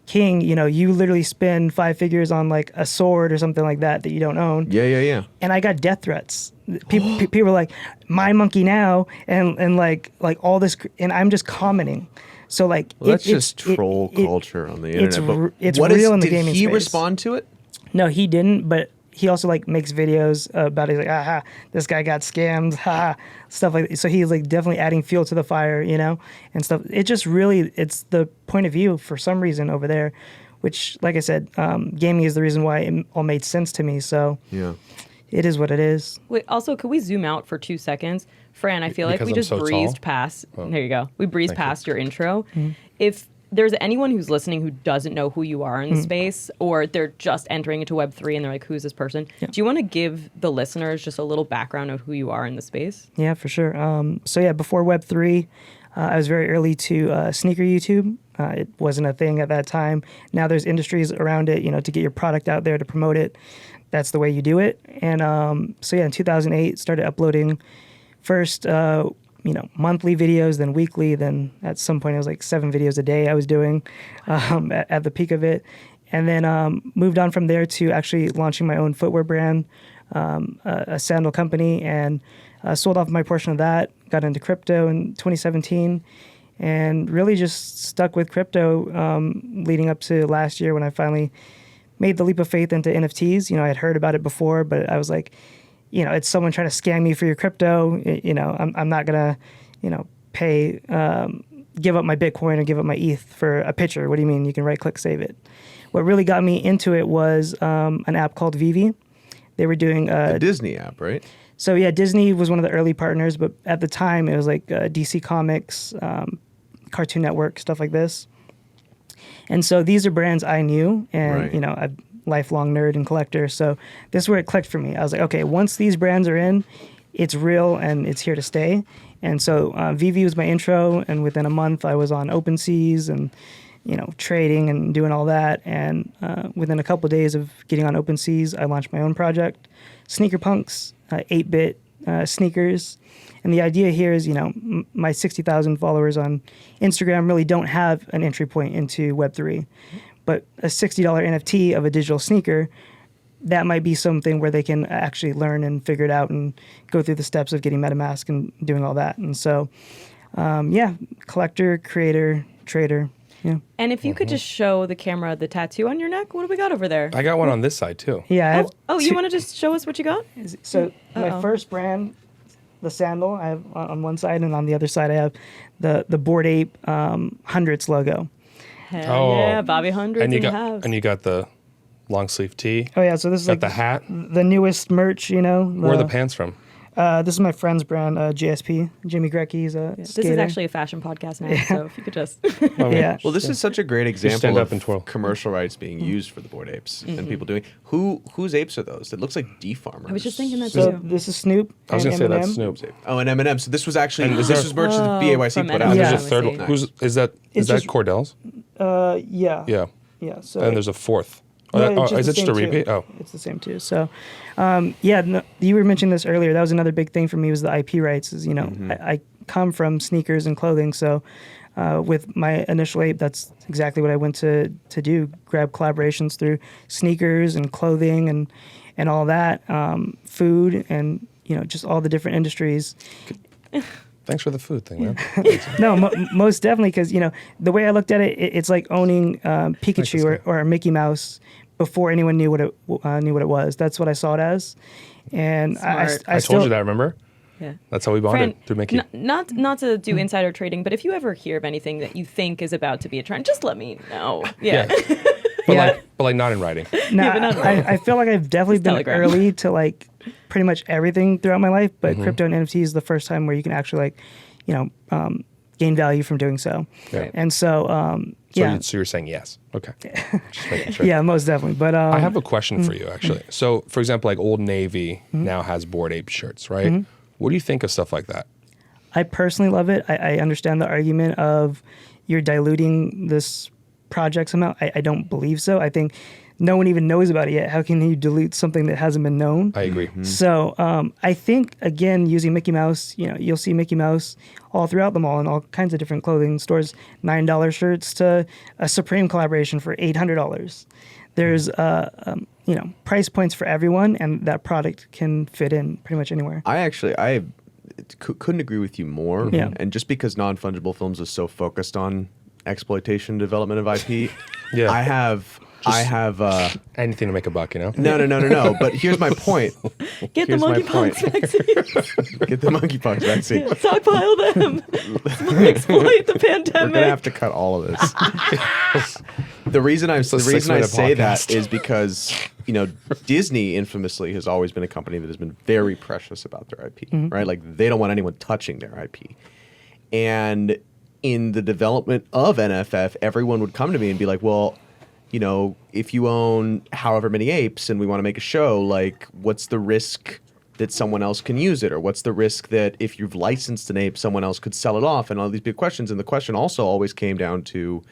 Speaker 5: king. You literally spend 5 figures on like a sword or something like that you don't own.
Speaker 2: Yeah.
Speaker 5: And I got death threats. People were like, my monkey now, and like all this, and I'm just commenting. So like,
Speaker 2: that's just troll culture on the internet.
Speaker 5: It's real in the gaming
Speaker 2: space. Did he
Speaker 5: space.
Speaker 2: respond to it?
Speaker 5: No, he didn't. But he also like makes videos about it. He's like, aha, this guy got scammed, ha, stuff like that. So he's like definitely adding fuel to the fire, and stuff. It just really, it's the point of view for some reason over there, which, like I said, gaming is the reason why it all made sense to me. So yeah, it is what it is.
Speaker 3: Wait, also, could we zoom out for 2 seconds? Fran, I feel like we just breezed past. There you go. We breezed past your intro. If there's anyone who's listening who doesn't know who you are in the space, or they're just entering into Web3 and they're like, who's this person? Yeah. Do you want to give the listeners just a little background of who you are in the space?
Speaker 5: Yeah, for sure. Before Web3, I was very early to sneaker YouTube. It wasn't a thing at that time. Now there's industries around it, to get your product out there, to promote it. That's the way you do it. And in 2008, started uploading first, monthly videos, then weekly, then at some point it was like 7 videos a day I was doing at the peak of it. And then moved on from there to actually launching my own footwear brand, a sandal company, and sold off my portion of that, got into crypto in 2017, and really just stuck with crypto leading up to last year when I finally made the leap of faith into NFTs. I had heard about it before, but I was like, it's someone trying to scam me for your crypto. I'm not going to, pay, give up my Bitcoin or give up my ETH for a picture. What do you mean? You can right click, save it. What really got me into it was an app called Vivi. They were doing
Speaker 2: the Disney app, right?
Speaker 5: So yeah, Disney was one of the early partners, but at the time it was like DC Comics, Cartoon Network, stuff like this. And so these are brands I knew, and
Speaker 2: right.
Speaker 5: I'm a lifelong nerd and collector. So this is where it clicked for me. I was like, okay, once these brands are in, it's real and it's here to stay. And so Vivi was my intro, and within a month I was on OpenSeas and trading and doing all that. And within a couple of days of getting on OpenSeas, I launched my own project, Sneaker Punks, 8-bit sneakers. And the idea here is, my 60,000 followers on Instagram really don't have an entry point into Web3. But a $60 NFT of a digital sneaker, that might be something where they can actually learn and figure it out and go through the steps of getting MetaMask and doing all that. And so, collector, creator, trader. Yeah.
Speaker 3: And if you could just show the camera the tattoo on your neck, what do we got over there?
Speaker 4: I got one on this side too.
Speaker 5: Yeah. I have
Speaker 3: You want to just show us what you got?
Speaker 5: So my first brand, the sandal, I have on one side, and on the other side I have the Bored Ape Hundreds logo.
Speaker 3: Hell yeah, Bobby Hundreds
Speaker 4: And you
Speaker 3: in
Speaker 4: got
Speaker 3: the house.
Speaker 4: and you got the long sleeve tee.
Speaker 5: Oh yeah, so this is
Speaker 4: Got
Speaker 5: like
Speaker 4: the hat.
Speaker 5: the newest merch.
Speaker 4: Where are the pants from?
Speaker 5: This is my friend's brand, JSP, Jimmy Grecky's
Speaker 3: This
Speaker 5: skater.
Speaker 3: is actually a fashion podcast now, so if you could just...
Speaker 5: Yeah.
Speaker 2: Well, this is such a great example
Speaker 4: stand up and
Speaker 2: of
Speaker 4: twirl.
Speaker 2: commercial rights being used for the Bored Apes and people doing. Whose apes are those? It looks like D-Farmers.
Speaker 3: I was just thinking that
Speaker 5: So
Speaker 3: too.
Speaker 5: this is Snoop.
Speaker 4: I was
Speaker 5: and
Speaker 4: gonna say
Speaker 5: Eminem.
Speaker 4: that's Snoop.
Speaker 2: Oh, and M&M. So this was actually
Speaker 4: And is
Speaker 2: this
Speaker 4: there-
Speaker 2: was merch that BAYC
Speaker 3: from
Speaker 2: put
Speaker 3: M&M.
Speaker 2: out.
Speaker 5: Yeah.
Speaker 4: There's a third
Speaker 3: I
Speaker 4: one.
Speaker 3: see.
Speaker 4: Who's is that?
Speaker 5: It's
Speaker 4: Is that
Speaker 5: just-
Speaker 4: Cordell's?
Speaker 5: Yeah.
Speaker 4: Yeah.
Speaker 5: So
Speaker 4: And there's a fourth.
Speaker 5: No, it's
Speaker 4: Is it
Speaker 5: the
Speaker 4: just a
Speaker 5: same
Speaker 4: repeat?
Speaker 5: too.
Speaker 4: Oh,
Speaker 5: It's the same too. So, no, you were mentioning this earlier. That was another big thing for me was the IP rights. Is I come from sneakers and clothing, so with my initial ape, that's exactly what I went to do. Grab collaborations through sneakers and clothing and all that, food and just all the different industries.
Speaker 4: thanks for the food thing, man.
Speaker 5: No, most definitely, because the way I looked at it, it's like owning Pikachu or Mickey Mouse before anyone knew what it was. That's what I saw it as, and
Speaker 3: Smart.
Speaker 5: I
Speaker 4: I
Speaker 5: still,
Speaker 4: told you that. Remember?
Speaker 3: Yeah.
Speaker 4: That's how we bonded
Speaker 3: Fran,
Speaker 4: through Mickey.
Speaker 3: Not to do insider trading, but if you ever hear of anything that you think is about to be a trend, just let me know. Yeah.
Speaker 4: But like not in writing.
Speaker 5: No,
Speaker 3: Yeah, but not
Speaker 5: I feel like I've definitely
Speaker 3: Just
Speaker 5: been
Speaker 3: Telegram.
Speaker 5: early to like pretty much everything throughout my life, but
Speaker 4: Mm-hmm.
Speaker 5: crypto and NFT is the first time where you can actually gain value from doing so.
Speaker 4: Yeah.
Speaker 5: And so,
Speaker 4: So you're saying yes. Okay. Just making sure.
Speaker 5: yeah, most definitely. But
Speaker 4: I have a question for you, actually. So, for example, like Old Navy now has Bored Ape shirts, right? What do you think of stuff like that?
Speaker 5: I personally love it. I understand the argument of you're diluting this project somehow. I don't believe so. I think no one even knows about it yet. How can you dilute something that hasn't been known?
Speaker 4: I agree.
Speaker 5: So I think, again, using Mickey Mouse, you'll see Mickey Mouse all throughout the mall in all kinds of different clothing stores, $9 shirts to a Supreme collaboration for $800. There's, price points for everyone, and that product can fit in pretty much anywhere.
Speaker 2: I couldn't agree with you more.
Speaker 5: Yeah.
Speaker 2: And just because Non-Fungible Films is so focused on exploitation development of IP,
Speaker 4: Yeah.
Speaker 2: I have
Speaker 4: Anything to make a buck,
Speaker 2: no. But here's my point.
Speaker 3: Get the
Speaker 2: Here's my
Speaker 3: monkeypox
Speaker 2: point.
Speaker 3: vaccine.
Speaker 2: Get the monkeypox vaccine.
Speaker 3: Stockpile them. Exploit the pandemic.
Speaker 2: We're gonna have to cut all of this. The reason I say
Speaker 4: 6-minute
Speaker 2: that
Speaker 4: podcast.
Speaker 2: is because Disney infamously has always been a company that has been very precious about their IP, right? Like they don't want anyone touching their IP. And in the development of NFF, everyone would come to me and be like, "Well, if you own however many apes and we want to make a show, like, what's the risk that someone else can use it? Or what's the risk that if you've licensed an ape, someone else could sell it off?" And all these big questions. And the question also always came down to,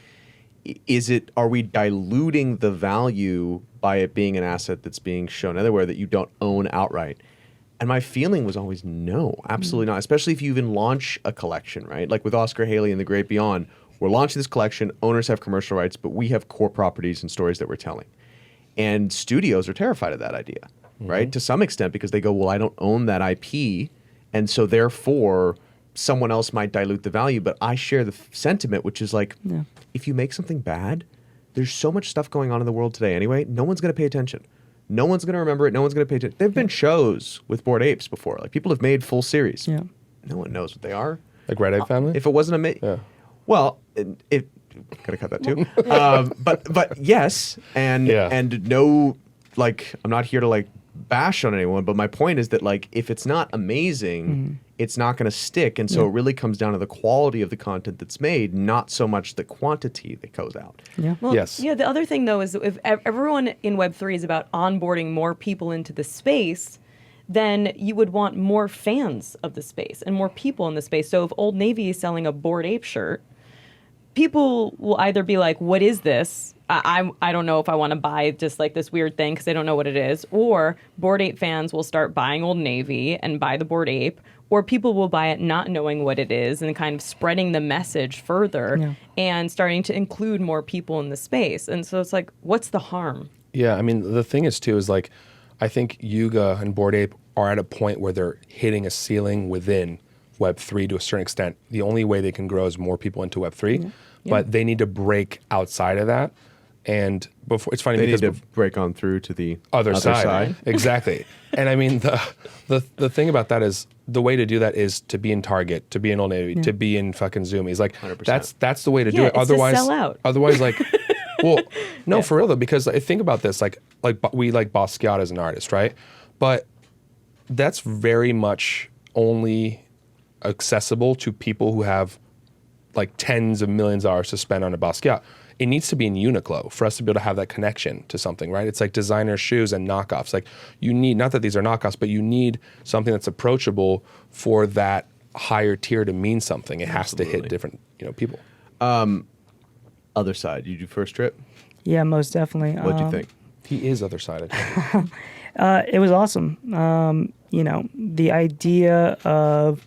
Speaker 2: are we diluting the value by it being an asset that's being shown everywhere that you don't own outright? And my feeling was always no, absolutely not. Especially if you even launch a collection, right? Like with Oscar Haley and The Great Beyond, we're launching this collection, owners have commercial rights, but we have core properties and stories that we're telling. And studios are terrified of that idea, right? To some extent, because they go, well, I don't own that IP, and so therefore someone else might dilute the value. But I share the sentiment, which is like, if you make something bad, there's so much stuff going on in the world today anyway, no one's going to pay attention. No one's going to remember it. No one's going to pay attention. There have been shows with Bored Apes before. Like people have made full series.
Speaker 5: Yeah.
Speaker 2: No one knows what they are.
Speaker 4: Like Red Ape Family?
Speaker 2: If it wasn't a
Speaker 4: Yeah.
Speaker 2: well, it gotta cut that too. But yes, and
Speaker 4: Yeah.
Speaker 2: and no, like I'm not here to like bash on anyone, but my point is that like if it's not amazing, it's not going to stick, and so it really comes down to the quality of the content that's made, not so much the quantity that goes out.
Speaker 5: Yeah.
Speaker 3: Well,
Speaker 4: Yes.
Speaker 3: Yeah, the other thing, though, is if everyone in Web3 is about onboarding more people into the space, then you would want more fans of the space and more people in the space. So if Old Navy is selling a Bored Ape shirt, people will either be like, what is this? I don't know if I want to buy just like this weird thing because they don't know what it is. Or Bored Ape fans will start buying Old Navy and buy the Bored Ape. Or people will buy it not knowing what it is and kind of spreading the message further and starting to include more people in the space. And so it's like, what's the harm?
Speaker 4: Yeah, I mean, the thing is, too, is like, I think Yuga and Bored Ape are at a point where they're hitting a ceiling within Web3 to a certain extent. The only way they can grow is more people into Web3, but they need to break outside of that. And before, it's funny
Speaker 2: They
Speaker 4: because
Speaker 2: need to break on through to the
Speaker 4: other side. Exactly. And I mean, the thing about that is the way to do that is to be in Target, to be in Old Navy, to be in fucking Zoomies. Like
Speaker 2: 100%.
Speaker 4: that's the way to do it.
Speaker 3: It's
Speaker 4: Otherwise,
Speaker 3: to sell out.
Speaker 4: Otherwise, like, well, no, for real though, because like, think about this. Like we like Basquiat as an artist, right? But that's very much only accessible to people who have like tens of millions of dollars to spend on a Basquiat. It needs to be in Uniqlo for us to be able to have that connection to something, right? It's like designer shoes and knockoffs. Like you need, not that these are knockoffs, but you need something that's approachable for that higher tier to mean something. It has to hit different, people.
Speaker 2: Other side. You do first trip?
Speaker 5: Yeah, most definitely.
Speaker 2: What'd you think?
Speaker 4: He is other sided.
Speaker 5: It was awesome. The idea of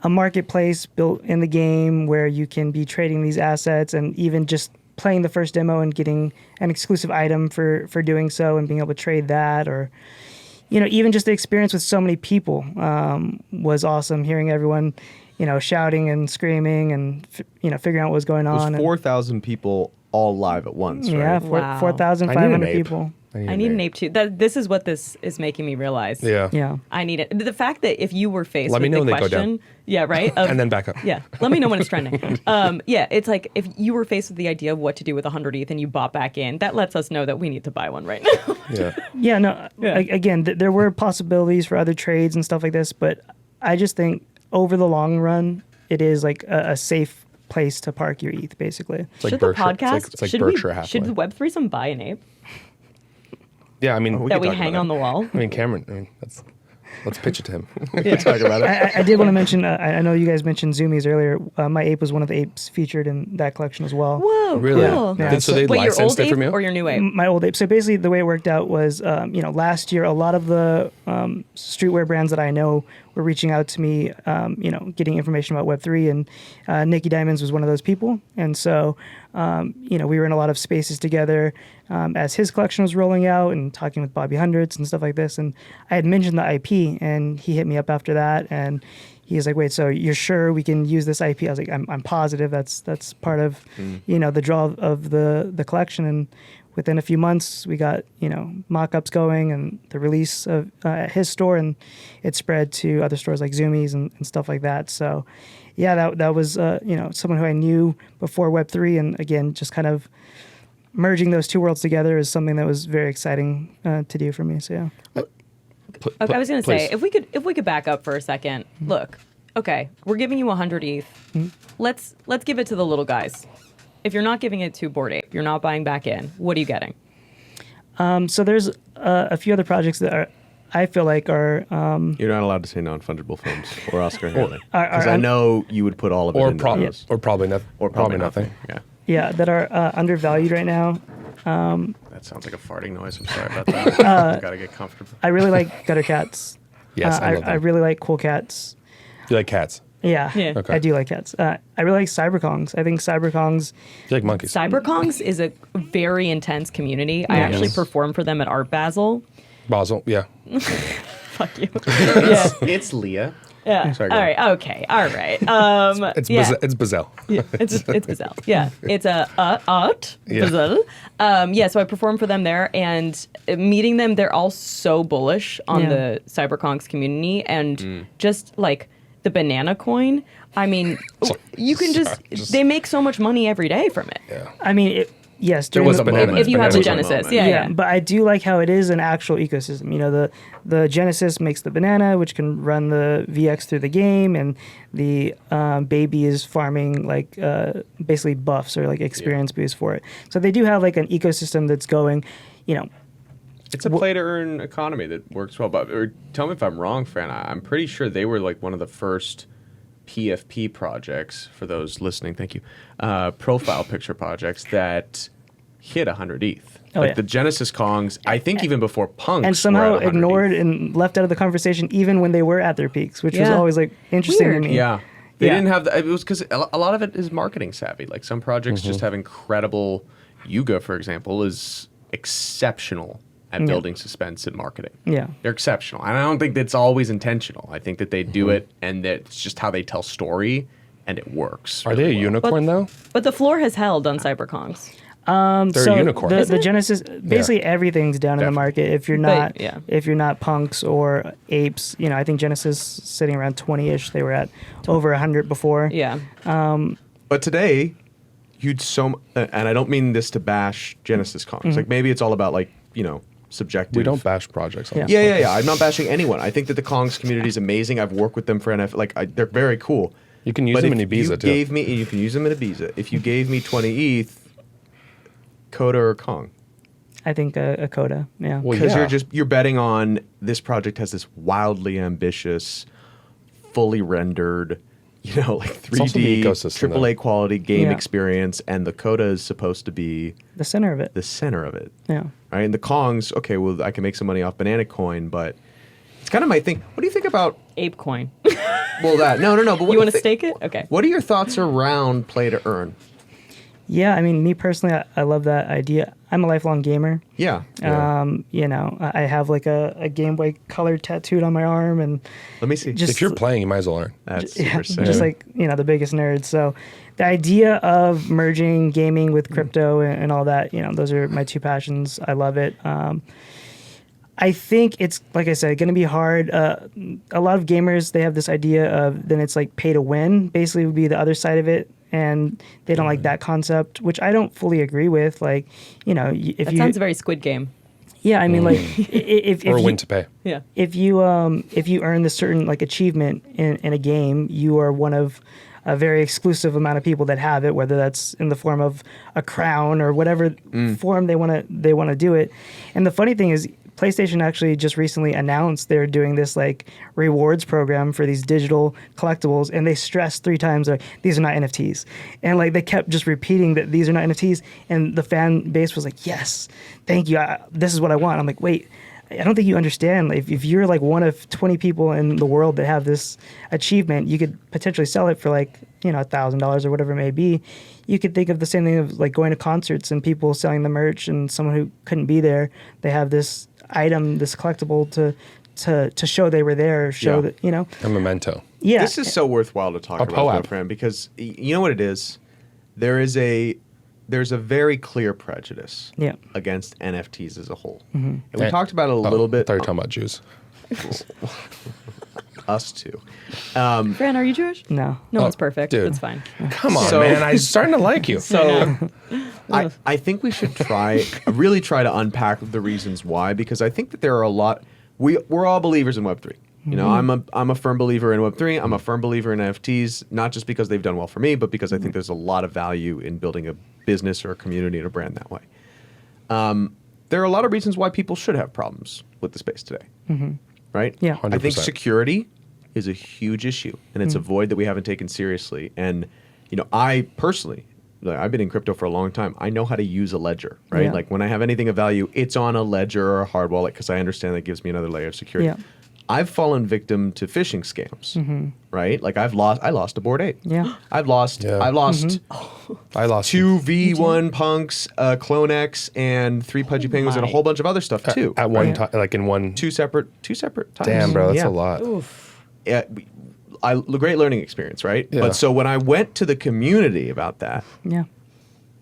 Speaker 5: a marketplace built in the game where you can be trading these assets and even just playing the first demo and getting an exclusive item for doing so and being able to trade that, or even just the experience with so many people was awesome. Hearing everyone shouting and screaming and figuring out what was going
Speaker 2: It was
Speaker 5: on.
Speaker 2: 4,000 people all live at once, right?
Speaker 5: Yeah,
Speaker 3: Wow.
Speaker 5: 4,500 people.
Speaker 3: I need an ape too. This is what this is making me realize.
Speaker 5: Yeah.
Speaker 3: I need it. The fact that if you were faced
Speaker 4: Let me
Speaker 3: with
Speaker 4: know
Speaker 3: the
Speaker 4: when they go
Speaker 3: question,
Speaker 4: down.
Speaker 3: yeah, right,
Speaker 4: And then back up.
Speaker 3: yeah, let me know when it's trending. It's like if you were faced with the idea of what to do with 100 ETH and you bought back in, that lets us know that we need to buy one right now.
Speaker 4: Yeah.
Speaker 5: Yeah, no.
Speaker 3: Yeah.
Speaker 5: Again, there were possibilities for other trades and stuff like this, but I just think over the long run, it is like a safe place to park your ETH, basically.
Speaker 4: It's like
Speaker 3: should
Speaker 4: Berkshire.
Speaker 3: the podcast?
Speaker 4: It's like
Speaker 3: should
Speaker 4: Berkshire Hathaway.
Speaker 3: should Web3some buy an ape
Speaker 4: Yeah, I mean,
Speaker 3: that we
Speaker 2: talk
Speaker 3: hang
Speaker 2: about
Speaker 3: on the wall?
Speaker 4: I mean, Cameron. Let's pitch it to him.
Speaker 2: Talk about it.
Speaker 5: I did want to mention, I know you guys mentioned Zoomies earlier. My ape was one of the apes featured in that collection as well.
Speaker 3: Whoa,
Speaker 4: Really?
Speaker 3: cool.
Speaker 5: Yeah.
Speaker 4: So they
Speaker 3: Wait, your
Speaker 4: licensed
Speaker 3: old
Speaker 4: it
Speaker 3: ape
Speaker 4: from you?
Speaker 3: or your new ape?
Speaker 5: My old ape. So basically, the way it worked out was, last year, a lot of the streetwear brands that I know were reaching out to me, getting information about Web3, and Nikki Diamonds was one of those people. And so, we were in a lot of spaces together as his collection was rolling out and talking with Bobby Hundreds and stuff like this. And I had mentioned the IP, and he hit me up after that, and he was like, "Wait, so you're sure we can use this IP?" I was like, "I'm positive. That's part of, the draw of the collection." And within a few months, we got mock-ups going and the release of at his store, and it spread to other stores like Zoomies and stuff like that. So, yeah, that was someone who I knew before Web3, and again, just kind of merging those two worlds together is something that was very exciting to do for me. So yeah.
Speaker 3: Okay, I was going to say,
Speaker 4: Please.
Speaker 3: if we could back up for a second. Look, okay, we're giving you 100 ETH. Let's give it to the little guys. If you're not giving it to Bored Ape, you're not buying back in. What are you getting?
Speaker 5: So there's a few other projects that I feel like are
Speaker 2: You're not allowed to say non-fungible films or Oscar Haley. Because
Speaker 5: are-
Speaker 2: I know you would put all of it into those.
Speaker 4: or probably nothing.
Speaker 2: Or probably nothing. Yeah.
Speaker 5: that are undervalued right now.
Speaker 2: That sounds like a farting noise. I'm sorry about that. Gotta get comfortable.
Speaker 5: I really like gutter cats.
Speaker 4: Yes, I love
Speaker 5: I
Speaker 4: them.
Speaker 5: really like cool cats.
Speaker 4: You like cats?
Speaker 3: Yeah.
Speaker 4: Okay.
Speaker 5: I do like cats. I really like cyberkongs. I think cyberkongs.
Speaker 4: You like monkeys?
Speaker 3: Cyberkongs is a very intense community. I actually performed for them at Art Basel.
Speaker 4: Basel, yeah.
Speaker 3: Fuck you. Yeah.
Speaker 2: It's Leah.
Speaker 3: Yeah.
Speaker 2: Sorry, go
Speaker 3: All
Speaker 2: on.
Speaker 3: right. Okay. All right.
Speaker 4: It's
Speaker 3: yeah.
Speaker 4: it's Bazelle.
Speaker 3: Yeah, it's Bazelle. Yeah, it's a art
Speaker 4: Yeah.
Speaker 3: Bazelle. So I performed for them there, and meeting them, they're all so bullish on
Speaker 5: Yeah.
Speaker 3: the cyberkongs community, and just like the banana coin. I mean, you can just they make so much money every day from it.
Speaker 4: Yeah.
Speaker 5: I mean, yes.
Speaker 4: There
Speaker 5: during
Speaker 4: was
Speaker 5: the-
Speaker 4: a moment.
Speaker 3: If you have the
Speaker 2: Banana was a
Speaker 3: Genesis,
Speaker 2: moment.
Speaker 3: yeah.
Speaker 5: But I do like how it is an actual ecosystem. The Genesis makes the banana, which can run the VX through the game, and the baby is farming like basically buffs or like experience boosts for it. So they do have like an ecosystem that's going.
Speaker 2: It's a play-to-earn economy that works well. But or tell me if I'm wrong, Fran. I'm pretty sure they were like one of the first PFP projects, for those listening, thank you, profile picture projects that hit 100 ETH. The Genesis Kongs, I think even before Punks,
Speaker 5: and somehow
Speaker 2: were at 100
Speaker 5: ignored
Speaker 2: ETH.
Speaker 5: and left out of the conversation even when they were at their peaks, which was always like interesting
Speaker 3: Weird.
Speaker 5: to me.
Speaker 2: Yeah. They didn't have it was because a lot of it is marketing savvy. Like some projects just have incredible. Yuga, for example, is exceptional at building suspense and marketing.
Speaker 5: Yeah.
Speaker 2: They're exceptional. And I don't think that's always intentional. I think that they do it and that's just how they tell story and it works.
Speaker 4: Are they a unicorn though?
Speaker 3: But the floor has held on CyberKongs.
Speaker 4: They're a unicorn.
Speaker 5: The Genesis, basically everything's down in the market. If you're not, if you're not punks or apes, you know, I think Genesis sitting around 20-ish. They were at over 100 before.
Speaker 3: Yeah.
Speaker 2: But today, and I don't mean this to bash Genesis Kongs. Like maybe it's all about like, you know, subjective.
Speaker 4: We don't bash projects. On this
Speaker 2: Yeah. I'm not bashing anyone. I think that the Kongs community is amazing. I've worked with them for they're very cool.
Speaker 4: You can use them in Ibiza too.
Speaker 2: You can use them in Ibiza. If you gave me 20 ETH, Coda or Kong?
Speaker 5: I think a Coda, yeah.
Speaker 2: Because you're betting on this project has this wildly ambitious, fully rendered, you know, like 3D, AAA quality game experience, and the Coda is supposed to be
Speaker 5: the center of it.
Speaker 2: Yeah. Right? And the Kongs, okay, well, I can make some money off Banana Coin, but it's kind of my thing. What do you think about
Speaker 3: Ape Coin?
Speaker 2: Well, no. But
Speaker 3: you want to stake it? Okay.
Speaker 2: What are your thoughts around play to earn?
Speaker 5: Yeah, I mean, me personally, I love that idea. I'm a lifelong gamer.
Speaker 2: Yeah.
Speaker 5: You know, I have like a Game Boy Color tattooed on my arm, and
Speaker 2: let me see.
Speaker 5: Just,
Speaker 4: if you're playing, you might as well learn.
Speaker 2: That's super sick.
Speaker 5: Just like, you know, the biggest nerd. So the idea of merging gaming with crypto and all that, you know, those are my two passions. I love it. I think it's, like I said, going to be hard. A lot of gamers, they have this idea of then it's like pay to win, basically would be the other side of it. And they don't like that concept, which I don't fully agree with. Like, you know,
Speaker 3: that sounds very Squid Game.
Speaker 5: Yeah, I mean, like, if
Speaker 4: or
Speaker 5: you,
Speaker 4: win to pay.
Speaker 3: Yeah.
Speaker 5: If you earn this certain like achievement in a game, you are one of a very exclusive amount of people that have it, whether that's in the form of a crown or whatever form they want to do it. And the funny thing is, PlayStation actually just recently announced they're doing this like rewards program for these digital collectibles, and they stressed 3 times like these are not NFTs, and like they kept just repeating that these are not NFTs, and the fan base was like, yes, thank you, this is what I want. I'm like, wait, I don't think you understand. Like, if you're like one of 20 people in the world that have this achievement, you could potentially sell it for like, you know, $1,000 or whatever it may be. You could think of the same thing of like going to concerts and people selling the merch, and someone who couldn't be there, they have this item, this collectible to show they were there, show that, you know.
Speaker 4: A memento.
Speaker 5: Yeah.
Speaker 2: This is so worthwhile to talk about, my friend, because you know what it is? There's a very clear prejudice against NFTs as a whole. And we talked about it a little bit.
Speaker 4: I thought you were talking about Jews.
Speaker 2: Us too.
Speaker 3: Fran, are you Jewish?
Speaker 5: No.
Speaker 3: No one's perfect.
Speaker 4: Dude.
Speaker 3: It's fine.
Speaker 4: Come on, man. I'm starting to like you.
Speaker 2: So I think we should really try to unpack the reasons why, because I think that there are a lot. We're all believers in Web3. You know, I'm a firm believer in Web3. I'm a firm believer in NFTs, not just because they've done well for me, but because I think there's a lot of value in building a business or a community and a brand that way. There are a lot of reasons why people should have problems with the space today. Right?
Speaker 5: Yeah.
Speaker 4: 100%.
Speaker 2: I think security is a huge issue, and it's a void that we haven't taken seriously. And, you know, I personally, I've been in crypto for a long time. I know how to use a ledger, right?
Speaker 5: Yeah.
Speaker 2: Like when I have anything of value, it's on a ledger or a hard wallet because I understand that gives me another layer of security.
Speaker 5: Yeah.
Speaker 2: I've fallen victim to phishing scams, right? Like I lost a Bored Ape.
Speaker 5: Yeah.
Speaker 2: I've lost
Speaker 4: I lost
Speaker 2: 2 V1 punks, Clone X, and 3 Pudgy Penguins, and a whole bunch of other stuff too.
Speaker 4: At one time, like in one.
Speaker 2: Two separate times.
Speaker 4: Damn, bro, that's a lot.
Speaker 2: Yeah, great learning experience, right?
Speaker 4: Yeah.
Speaker 2: But so when I went to the community about that,
Speaker 5: Yeah.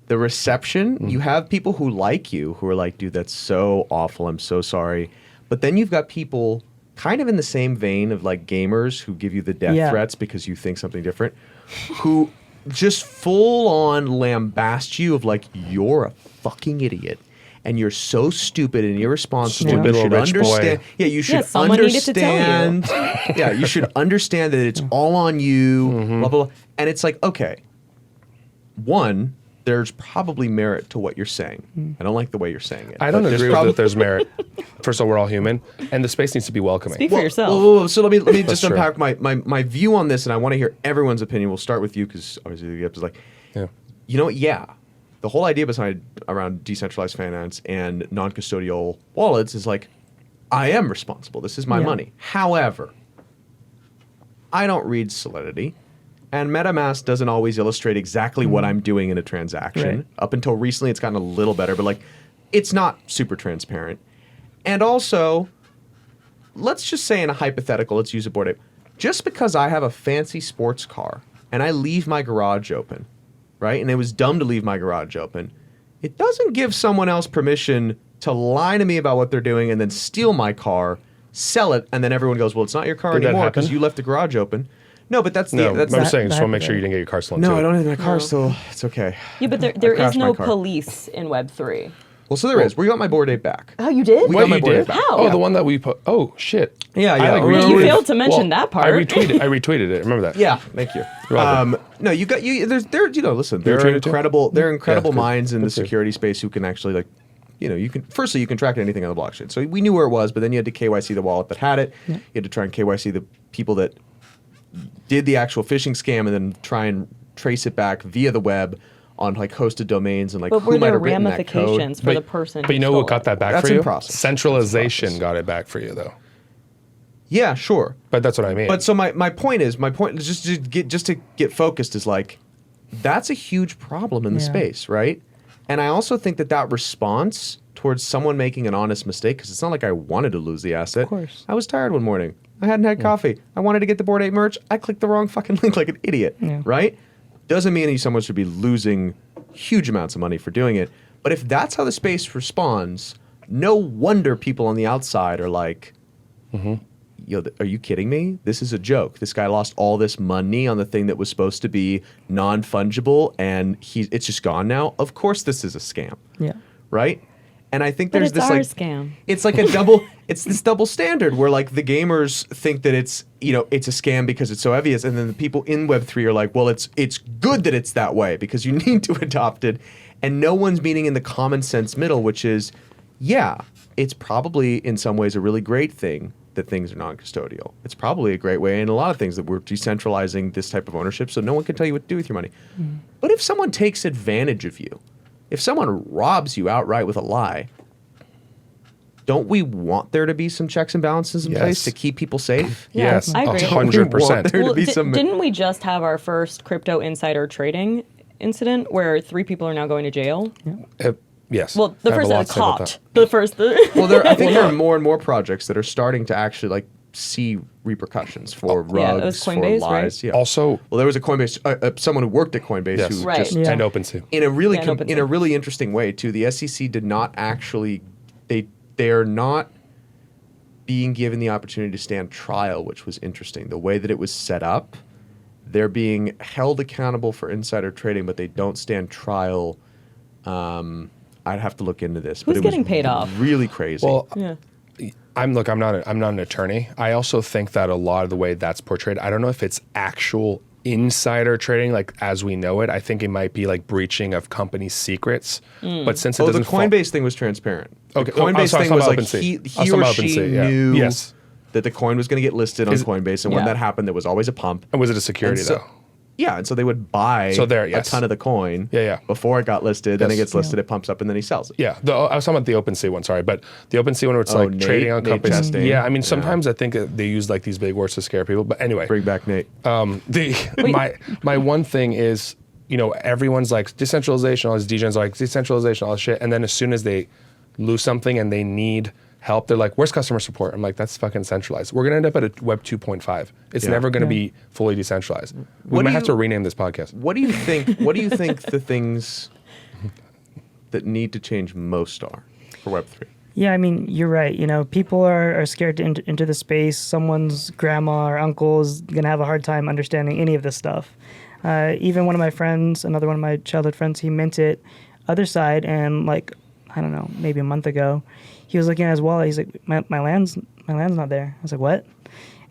Speaker 2: the reception, you have people who like you who are like, dude, that's so awful. I'm so sorry. But then you've got people kind of in the same vein of like gamers who give you the death threats because you think something different, who just full on lambast you of like, you're a fucking idiot. And you're so stupid and irresponsible.
Speaker 4: Stupid
Speaker 2: You should
Speaker 4: little rich boy.
Speaker 2: understand. Yeah, you should
Speaker 3: someone needed to tell you.
Speaker 2: understand. Yeah, you should understand that it's all on you. Blah, blah, blah. And it's like, okay, one, there's probably merit to what you're saying. I don't like the way you're saying it.
Speaker 4: I don't
Speaker 2: but
Speaker 4: agree with that there's merit. First of all, we're all human, and the space needs to be welcoming.
Speaker 3: Speak for yourself.
Speaker 2: Well, so let me just
Speaker 4: true.
Speaker 2: unpack my view on this, and I want to hear everyone's opinion. We'll start with you because obviously the episode's like,
Speaker 4: Yeah.
Speaker 2: you know what? Yeah, the whole idea around decentralized finance and non-custodial wallets is like, I am responsible. This is my money. However, I don't read Solidity, and MetaMask doesn't always illustrate exactly what I'm doing in a transaction.
Speaker 5: Right.
Speaker 2: Up until recently, it's gotten a little better, but like, it's not super transparent. And also, let's just say in a hypothetical, let's use a Bored Ape. Just because I have a fancy sports car and I leave my garage open, right? And it was dumb to leave my garage open. It doesn't give someone else permission to lie to me about what they're doing and then steal my car, sell it, and then everyone goes, well, it's not your car
Speaker 4: Did that
Speaker 2: anymore because
Speaker 4: happen?
Speaker 2: you left the garage open. No, but that's
Speaker 4: No,
Speaker 2: that's
Speaker 4: I'm
Speaker 5: that-
Speaker 4: saying, just
Speaker 5: that-
Speaker 4: want to make sure you didn't get your car stolen
Speaker 2: no,
Speaker 4: too.
Speaker 2: I don't have my car still. It's okay.
Speaker 3: Yeah, but there is
Speaker 2: crashed my
Speaker 3: no
Speaker 2: car.
Speaker 3: police in Web3.
Speaker 2: Well, so there is. We got my Bored Ape back.
Speaker 3: Oh, you did?
Speaker 2: We
Speaker 4: What,
Speaker 2: got my
Speaker 4: you
Speaker 2: Bored
Speaker 4: did?
Speaker 2: Ape back.
Speaker 3: How?
Speaker 4: Oh,
Speaker 2: Yeah.
Speaker 4: the one that we put. Oh, shit.
Speaker 2: Yeah, yeah.
Speaker 4: I, like,
Speaker 3: You
Speaker 4: retweeted-
Speaker 3: failed to mention that part.
Speaker 4: I retweeted it. Remember that?
Speaker 2: Yeah, thank you.
Speaker 4: You're welcome.
Speaker 2: No, you got you. There, you know. Listen, there are
Speaker 4: retweeted too?
Speaker 2: incredible. There are incredible
Speaker 4: good.
Speaker 2: minds in the
Speaker 4: Good to hear.
Speaker 2: security space who can actually like, you know, you can. Firstly, you can track anything on the blockchain. So we knew where it was, but then you had to KYC the wallet that had it. You had to try and KYC the people that did the actual phishing scam, and then try and trace it back via the web on like hosted domains and like
Speaker 3: But
Speaker 2: who
Speaker 3: were
Speaker 2: might
Speaker 3: there
Speaker 2: have written that code.
Speaker 3: ramifications for the person
Speaker 4: But you
Speaker 3: who
Speaker 4: know what
Speaker 3: stole
Speaker 4: got
Speaker 3: it?
Speaker 4: that back
Speaker 2: That's
Speaker 4: for
Speaker 2: in
Speaker 4: you?
Speaker 2: process.
Speaker 4: Centralization
Speaker 2: That's in
Speaker 4: got it back for you, though.
Speaker 2: Yeah, sure.
Speaker 4: But that's what I mean.
Speaker 2: But so my point is just to get focused is like that's a huge problem in the
Speaker 5: Yeah.
Speaker 2: space, right? And I also think that response towards someone making an honest mistake, because it's not like I wanted to lose the asset.
Speaker 5: Of course.
Speaker 2: I was tired one morning. I hadn't had coffee. I wanted to get the Bored Ape merch. I clicked the wrong fucking link like an idiot, right? Doesn't mean someone should be losing huge amounts of money for doing it. But if that's how the space responds, no wonder people on the outside are like, yo, are you kidding me? This is a joke. This guy lost all this money on the thing that was supposed to be non-fungible, and it's just gone now. Of course this is a scam,
Speaker 5: Yeah.
Speaker 2: right? And I think
Speaker 3: But
Speaker 2: there's
Speaker 3: it's
Speaker 2: this
Speaker 3: our
Speaker 2: like
Speaker 3: scam.
Speaker 2: it's like a double it's this double standard where like the gamers think that it's, you know, it's a scam because it's so obvious, and then the people in Web3 are like, well, it's good that it's that way because you need to adopt it, and no one's meeting in the common sense middle, which is, yeah, it's probably in some ways a really great thing that things are non-custodial. It's probably a great way in a lot of things that we're decentralizing this type of ownership so no one can tell you what to do with your money. But if someone takes advantage of you, if someone robs you outright with a lie, don't we want there to be some checks and balances in place
Speaker 4: Yes.
Speaker 2: to keep people safe?
Speaker 3: Yeah,
Speaker 4: Yes,
Speaker 3: I agree.
Speaker 4: 100%.
Speaker 2: There to be some-
Speaker 3: Didn't we just have our first crypto insider trading incident where 3 people are now going to jail?
Speaker 4: Yes.
Speaker 3: Well, the
Speaker 4: I have
Speaker 3: first
Speaker 4: a
Speaker 3: that
Speaker 4: lot to say about
Speaker 3: caught.
Speaker 4: that.
Speaker 3: The first.
Speaker 2: Well, I think there are more and more projects that are starting to actually like see repercussions for rugs,
Speaker 3: Yeah, it was
Speaker 2: for
Speaker 3: Coinbase,
Speaker 2: lies.
Speaker 3: right?
Speaker 2: Yeah.
Speaker 4: Also,
Speaker 2: Well, there was a Coinbase, someone who worked at Coinbase
Speaker 4: Yes.
Speaker 2: who
Speaker 3: Right.
Speaker 2: just
Speaker 5: Yeah.
Speaker 4: and OpenSea.
Speaker 2: in a really
Speaker 3: Yeah, and
Speaker 2: in a
Speaker 3: OpenSea.
Speaker 2: really interesting way too. The SEC did not actually they're not being given the opportunity to stand trial, which was interesting. The way that it was set up, they're being held accountable for insider trading, but they don't stand trial. I'd have to look into this. but
Speaker 3: Who's
Speaker 2: it was
Speaker 3: getting paid off?
Speaker 2: Really crazy.
Speaker 4: Well,
Speaker 3: Yeah.
Speaker 4: I'm not an attorney. I also think that a lot of the way that's portrayed, I don't know if it's actual insider trading, like as we know it. I think it might be like breaching of company secrets. But since it
Speaker 2: the
Speaker 4: doesn't
Speaker 2: Coinbase thing was transparent.
Speaker 4: Okay.
Speaker 2: The Coinbase
Speaker 4: I was
Speaker 2: thing was
Speaker 4: talking
Speaker 2: like
Speaker 4: about OpenSea.
Speaker 2: he
Speaker 4: I was
Speaker 2: or
Speaker 4: talking about
Speaker 2: she
Speaker 4: OpenSea, yeah.
Speaker 2: knew
Speaker 4: Yes.
Speaker 2: that the coin was going to get listed on Coinbase, and when
Speaker 3: Yeah.
Speaker 2: that happened, there was always a pump.
Speaker 4: and was it a security
Speaker 2: And so-
Speaker 4: though?
Speaker 2: Yeah, and so they would buy
Speaker 4: So there,
Speaker 2: a
Speaker 4: yes.
Speaker 2: ton of the coin
Speaker 4: Yeah.
Speaker 2: before it got listed. Then it
Speaker 4: Yes.
Speaker 2: gets listed, it pumps up, and then he sells it.
Speaker 4: Yeah, I was talking about the OpenSea one, sorry, but the OpenSea one where it's like
Speaker 2: Nate-
Speaker 4: trading on
Speaker 2: Nate
Speaker 4: companies.
Speaker 2: testing.
Speaker 4: Yeah, I mean
Speaker 2: Yeah.
Speaker 4: sometimes I think they use like these big words to scare people. But anyway,
Speaker 2: Bring back Nate.
Speaker 4: my one thing is, you know, everyone's like decentralization, all these degens are like decentralization, all this shit, and then as soon as they lose something and they need help, they're like, "Where's customer support?" I'm like, "That's fucking centralized. We're gonna end up at a Web 2.5. It's
Speaker 2: Yeah.
Speaker 4: never gonna be fully decentralized. We
Speaker 2: What
Speaker 4: might
Speaker 2: do
Speaker 4: have to
Speaker 2: you-
Speaker 4: rename this podcast."
Speaker 2: What do you think? What do you think the things that need to change most are for Web3?
Speaker 5: Yeah, I mean, you're right. You know, people are scared to enter the space. Someone's grandma or uncle is going to have a hard time understanding any of this stuff. Even one of my friends, another one of my childhood friends, he minted other side, and like, I don't know, maybe a month ago, he was looking at his wallet. He's like, my land's not there. I was like, what?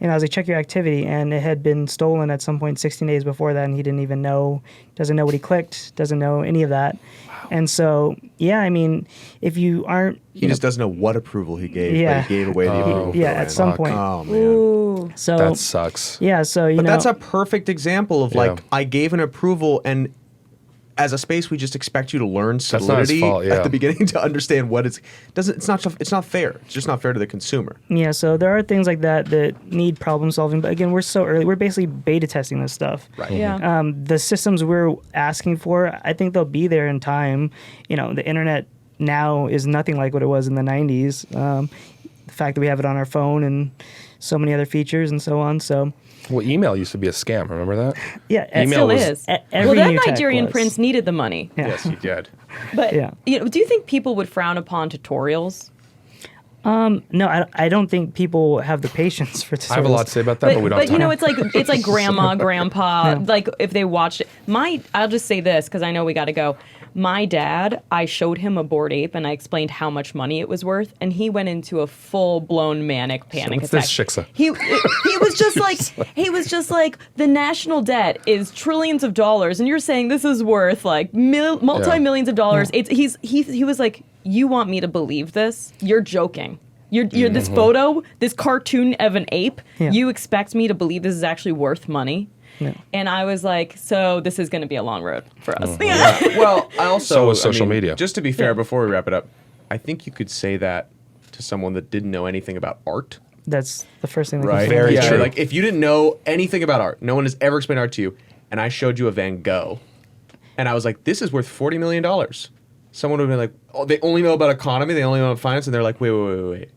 Speaker 5: And I was like, check your activity. And it had been stolen at some point 16 days before that. And he didn't even know, doesn't know what he clicked, doesn't know any of that. Wow. And so, yeah, I mean, if you aren't...
Speaker 2: He just doesn't know what approval he gave,
Speaker 5: Yeah.
Speaker 2: but he gave away the approval.
Speaker 5: Yeah, at some point.
Speaker 2: Oh, man.
Speaker 3: Ooh.
Speaker 5: So
Speaker 4: That sucks.
Speaker 5: yeah, so, you
Speaker 2: But
Speaker 5: know...
Speaker 2: that's a perfect example of, like,
Speaker 4: Yeah.
Speaker 2: I gave an approval, and as a space, we just expect you to learn
Speaker 4: not his
Speaker 2: solidity
Speaker 4: fault, yeah.
Speaker 2: at the beginning to understand what it's not fair. It's just not fair to the consumer.
Speaker 5: Yeah, so there are things like that that need problem solving. But again, we're so early. We're basically beta testing this stuff.
Speaker 2: Right.
Speaker 3: Yeah.
Speaker 5: The systems we're asking for, I think they'll be there in time. You know, the internet now is nothing like what it was in the 90s. The fact that we have it on our phone and so many other features and so on. So,
Speaker 4: Well, email used to be a scam. Remember that?
Speaker 5: yeah.
Speaker 3: It
Speaker 4: Email
Speaker 3: still
Speaker 4: was-
Speaker 3: is.
Speaker 5: every
Speaker 3: Well, that
Speaker 5: new tech
Speaker 3: Nigerian
Speaker 5: was.
Speaker 3: prince needed the money.
Speaker 5: Yeah.
Speaker 2: Yes, he did.
Speaker 3: But
Speaker 5: Yeah.
Speaker 3: you know, do you think people would frown upon tutorials?
Speaker 5: No, I don't think people have the patience for tutorials.
Speaker 4: I have a lot to say about that, but, we don't have
Speaker 3: you
Speaker 4: time.
Speaker 3: know, it's like grandma, grandpa.
Speaker 5: Yeah.
Speaker 3: Like if they watched it. I'll just say this because I know we got to go. My dad, I showed him a Bored Ape and I explained how much money it was worth, and he went into a full blown manic panic
Speaker 4: What's
Speaker 3: attack.
Speaker 4: this, Shiksa?
Speaker 3: He was just like the national debt is trillions of dollars, and you're saying this is worth like multi millions of dollars. He was like, you want me to believe this? You're joking. You're this photo, this cartoon of an ape.
Speaker 5: Yeah.
Speaker 3: You expect me to believe this is actually worth money?
Speaker 5: Yeah.
Speaker 3: And I was like, so this is going to be a long road for us.
Speaker 2: Well, I also...
Speaker 4: So was social media.
Speaker 2: Just to be fair, before we wrap it up, I think you could say that to someone that didn't know anything about art.
Speaker 5: That's the first thing that
Speaker 2: Right.
Speaker 5: comes to
Speaker 4: Very
Speaker 5: mind.
Speaker 2: yeah,
Speaker 4: true.
Speaker 2: Like if you didn't know anything about art, no one has ever explained art to you, and I showed you a Van Gogh, and I was like, this is worth $40 million. Someone would have been like, oh, they only know about economy, they only know about finance, and they're like, wait.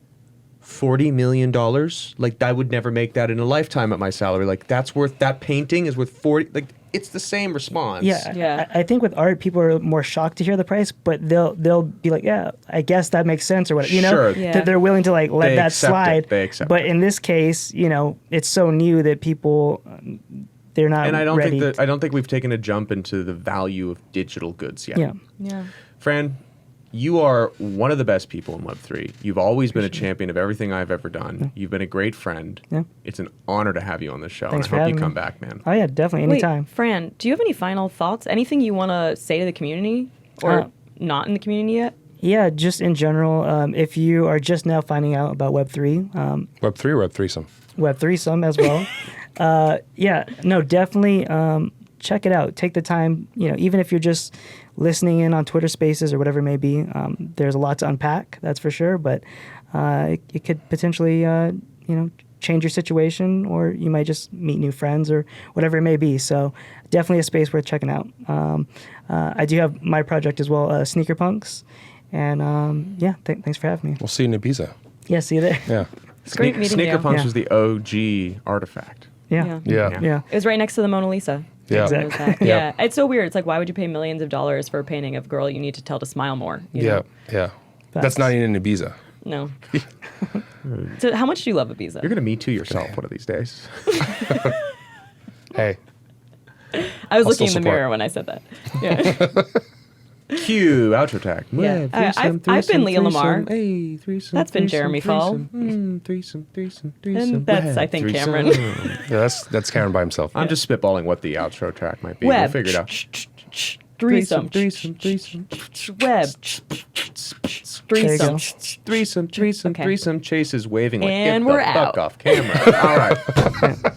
Speaker 2: $40 million? Like, I would never make that in a lifetime at my salary. Like, that painting is worth 40. Like, it's the same response.
Speaker 5: Yeah,
Speaker 3: Yeah.
Speaker 5: I think with art, people are more shocked to hear the price, but they'll be like, yeah, I guess that makes sense or whatever. You know,
Speaker 2: Sure.
Speaker 3: Yeah.
Speaker 5: that they're willing to like let
Speaker 2: They
Speaker 5: that
Speaker 2: accept it.
Speaker 5: slide.
Speaker 2: They accept
Speaker 5: but
Speaker 2: it.
Speaker 5: in this case, you know, it's so new that people they're not.
Speaker 2: And I don't
Speaker 5: ready.
Speaker 2: I don't think we've taken a jump into the value of digital goods yet.
Speaker 5: Yeah.
Speaker 3: Yeah.
Speaker 2: Fran, you are one of the best people in Web3. You've always been a champion of everything I've ever done. You've been a great friend.
Speaker 5: Yeah.
Speaker 2: It's an honor to have you on the show.
Speaker 5: Thanks
Speaker 2: and
Speaker 5: for
Speaker 2: I hope you
Speaker 5: having
Speaker 2: come
Speaker 5: me.
Speaker 2: back, man.
Speaker 5: Oh yeah, definitely anytime.
Speaker 3: Wait, Fran, do you have any final thoughts? Anything you want to say to the community or not in the community yet?
Speaker 5: Yeah, just in general, if you are just now finding out about Web3,
Speaker 4: Web3 or Web3some?
Speaker 5: Web3some as well. Yeah, no, definitely check it out. Take the time, you know, even if you're just listening in on Twitter Spaces or whatever it may be. There's a lot to unpack, that's for sure. But it could potentially, you know, change your situation, or you might just meet new friends or whatever it may be. So definitely a space worth checking out. I do have my project as well, Sneaker Punks. And yeah, thanks for having me.
Speaker 4: We'll see you in Ibiza.
Speaker 5: Yeah, see you there.
Speaker 4: Yeah.
Speaker 3: Great meeting
Speaker 2: Sneaker
Speaker 3: you.
Speaker 2: Punks
Speaker 5: Yeah.
Speaker 2: was the OG artifact.
Speaker 5: Yeah.
Speaker 4: Yeah.
Speaker 5: Yeah.
Speaker 3: It was right next to the Mona Lisa.
Speaker 4: Yeah.
Speaker 3: It was that. Yeah. It's so weird. It's like, why would you pay millions of dollars for a painting of a girl you need to tell to smile more? you
Speaker 4: Yeah.
Speaker 3: know?
Speaker 4: Yeah.
Speaker 5: Facts.
Speaker 4: That's not even in Ibiza.
Speaker 3: No. So how much do you love Ibiza?
Speaker 2: You're going to Me Too yourself one of these days.
Speaker 4: Hey.
Speaker 3: I was
Speaker 4: I'll
Speaker 3: looking in
Speaker 4: still
Speaker 3: the mirror
Speaker 4: support.
Speaker 3: when I said that. Yeah.
Speaker 2: Cue outro tag.
Speaker 3: Yeah. I've been Leah Lamarr.
Speaker 2: Hey, threesome.
Speaker 3: That's been Jeremy Fall.
Speaker 2: Threesome.
Speaker 3: And that's, I think, Cameron.
Speaker 4: Yeah, that's Cameron by himself.
Speaker 2: I'm just spitballing what the outro track might be.
Speaker 3: Web.
Speaker 2: We'll figure it out.
Speaker 3: Threesome. Web.
Speaker 5: There you go.
Speaker 3: Threesome. Okay.
Speaker 2: Threesome. Chase is waving like,
Speaker 3: And
Speaker 2: get
Speaker 3: we're
Speaker 2: the
Speaker 3: out.
Speaker 2: fuck off camera. All right.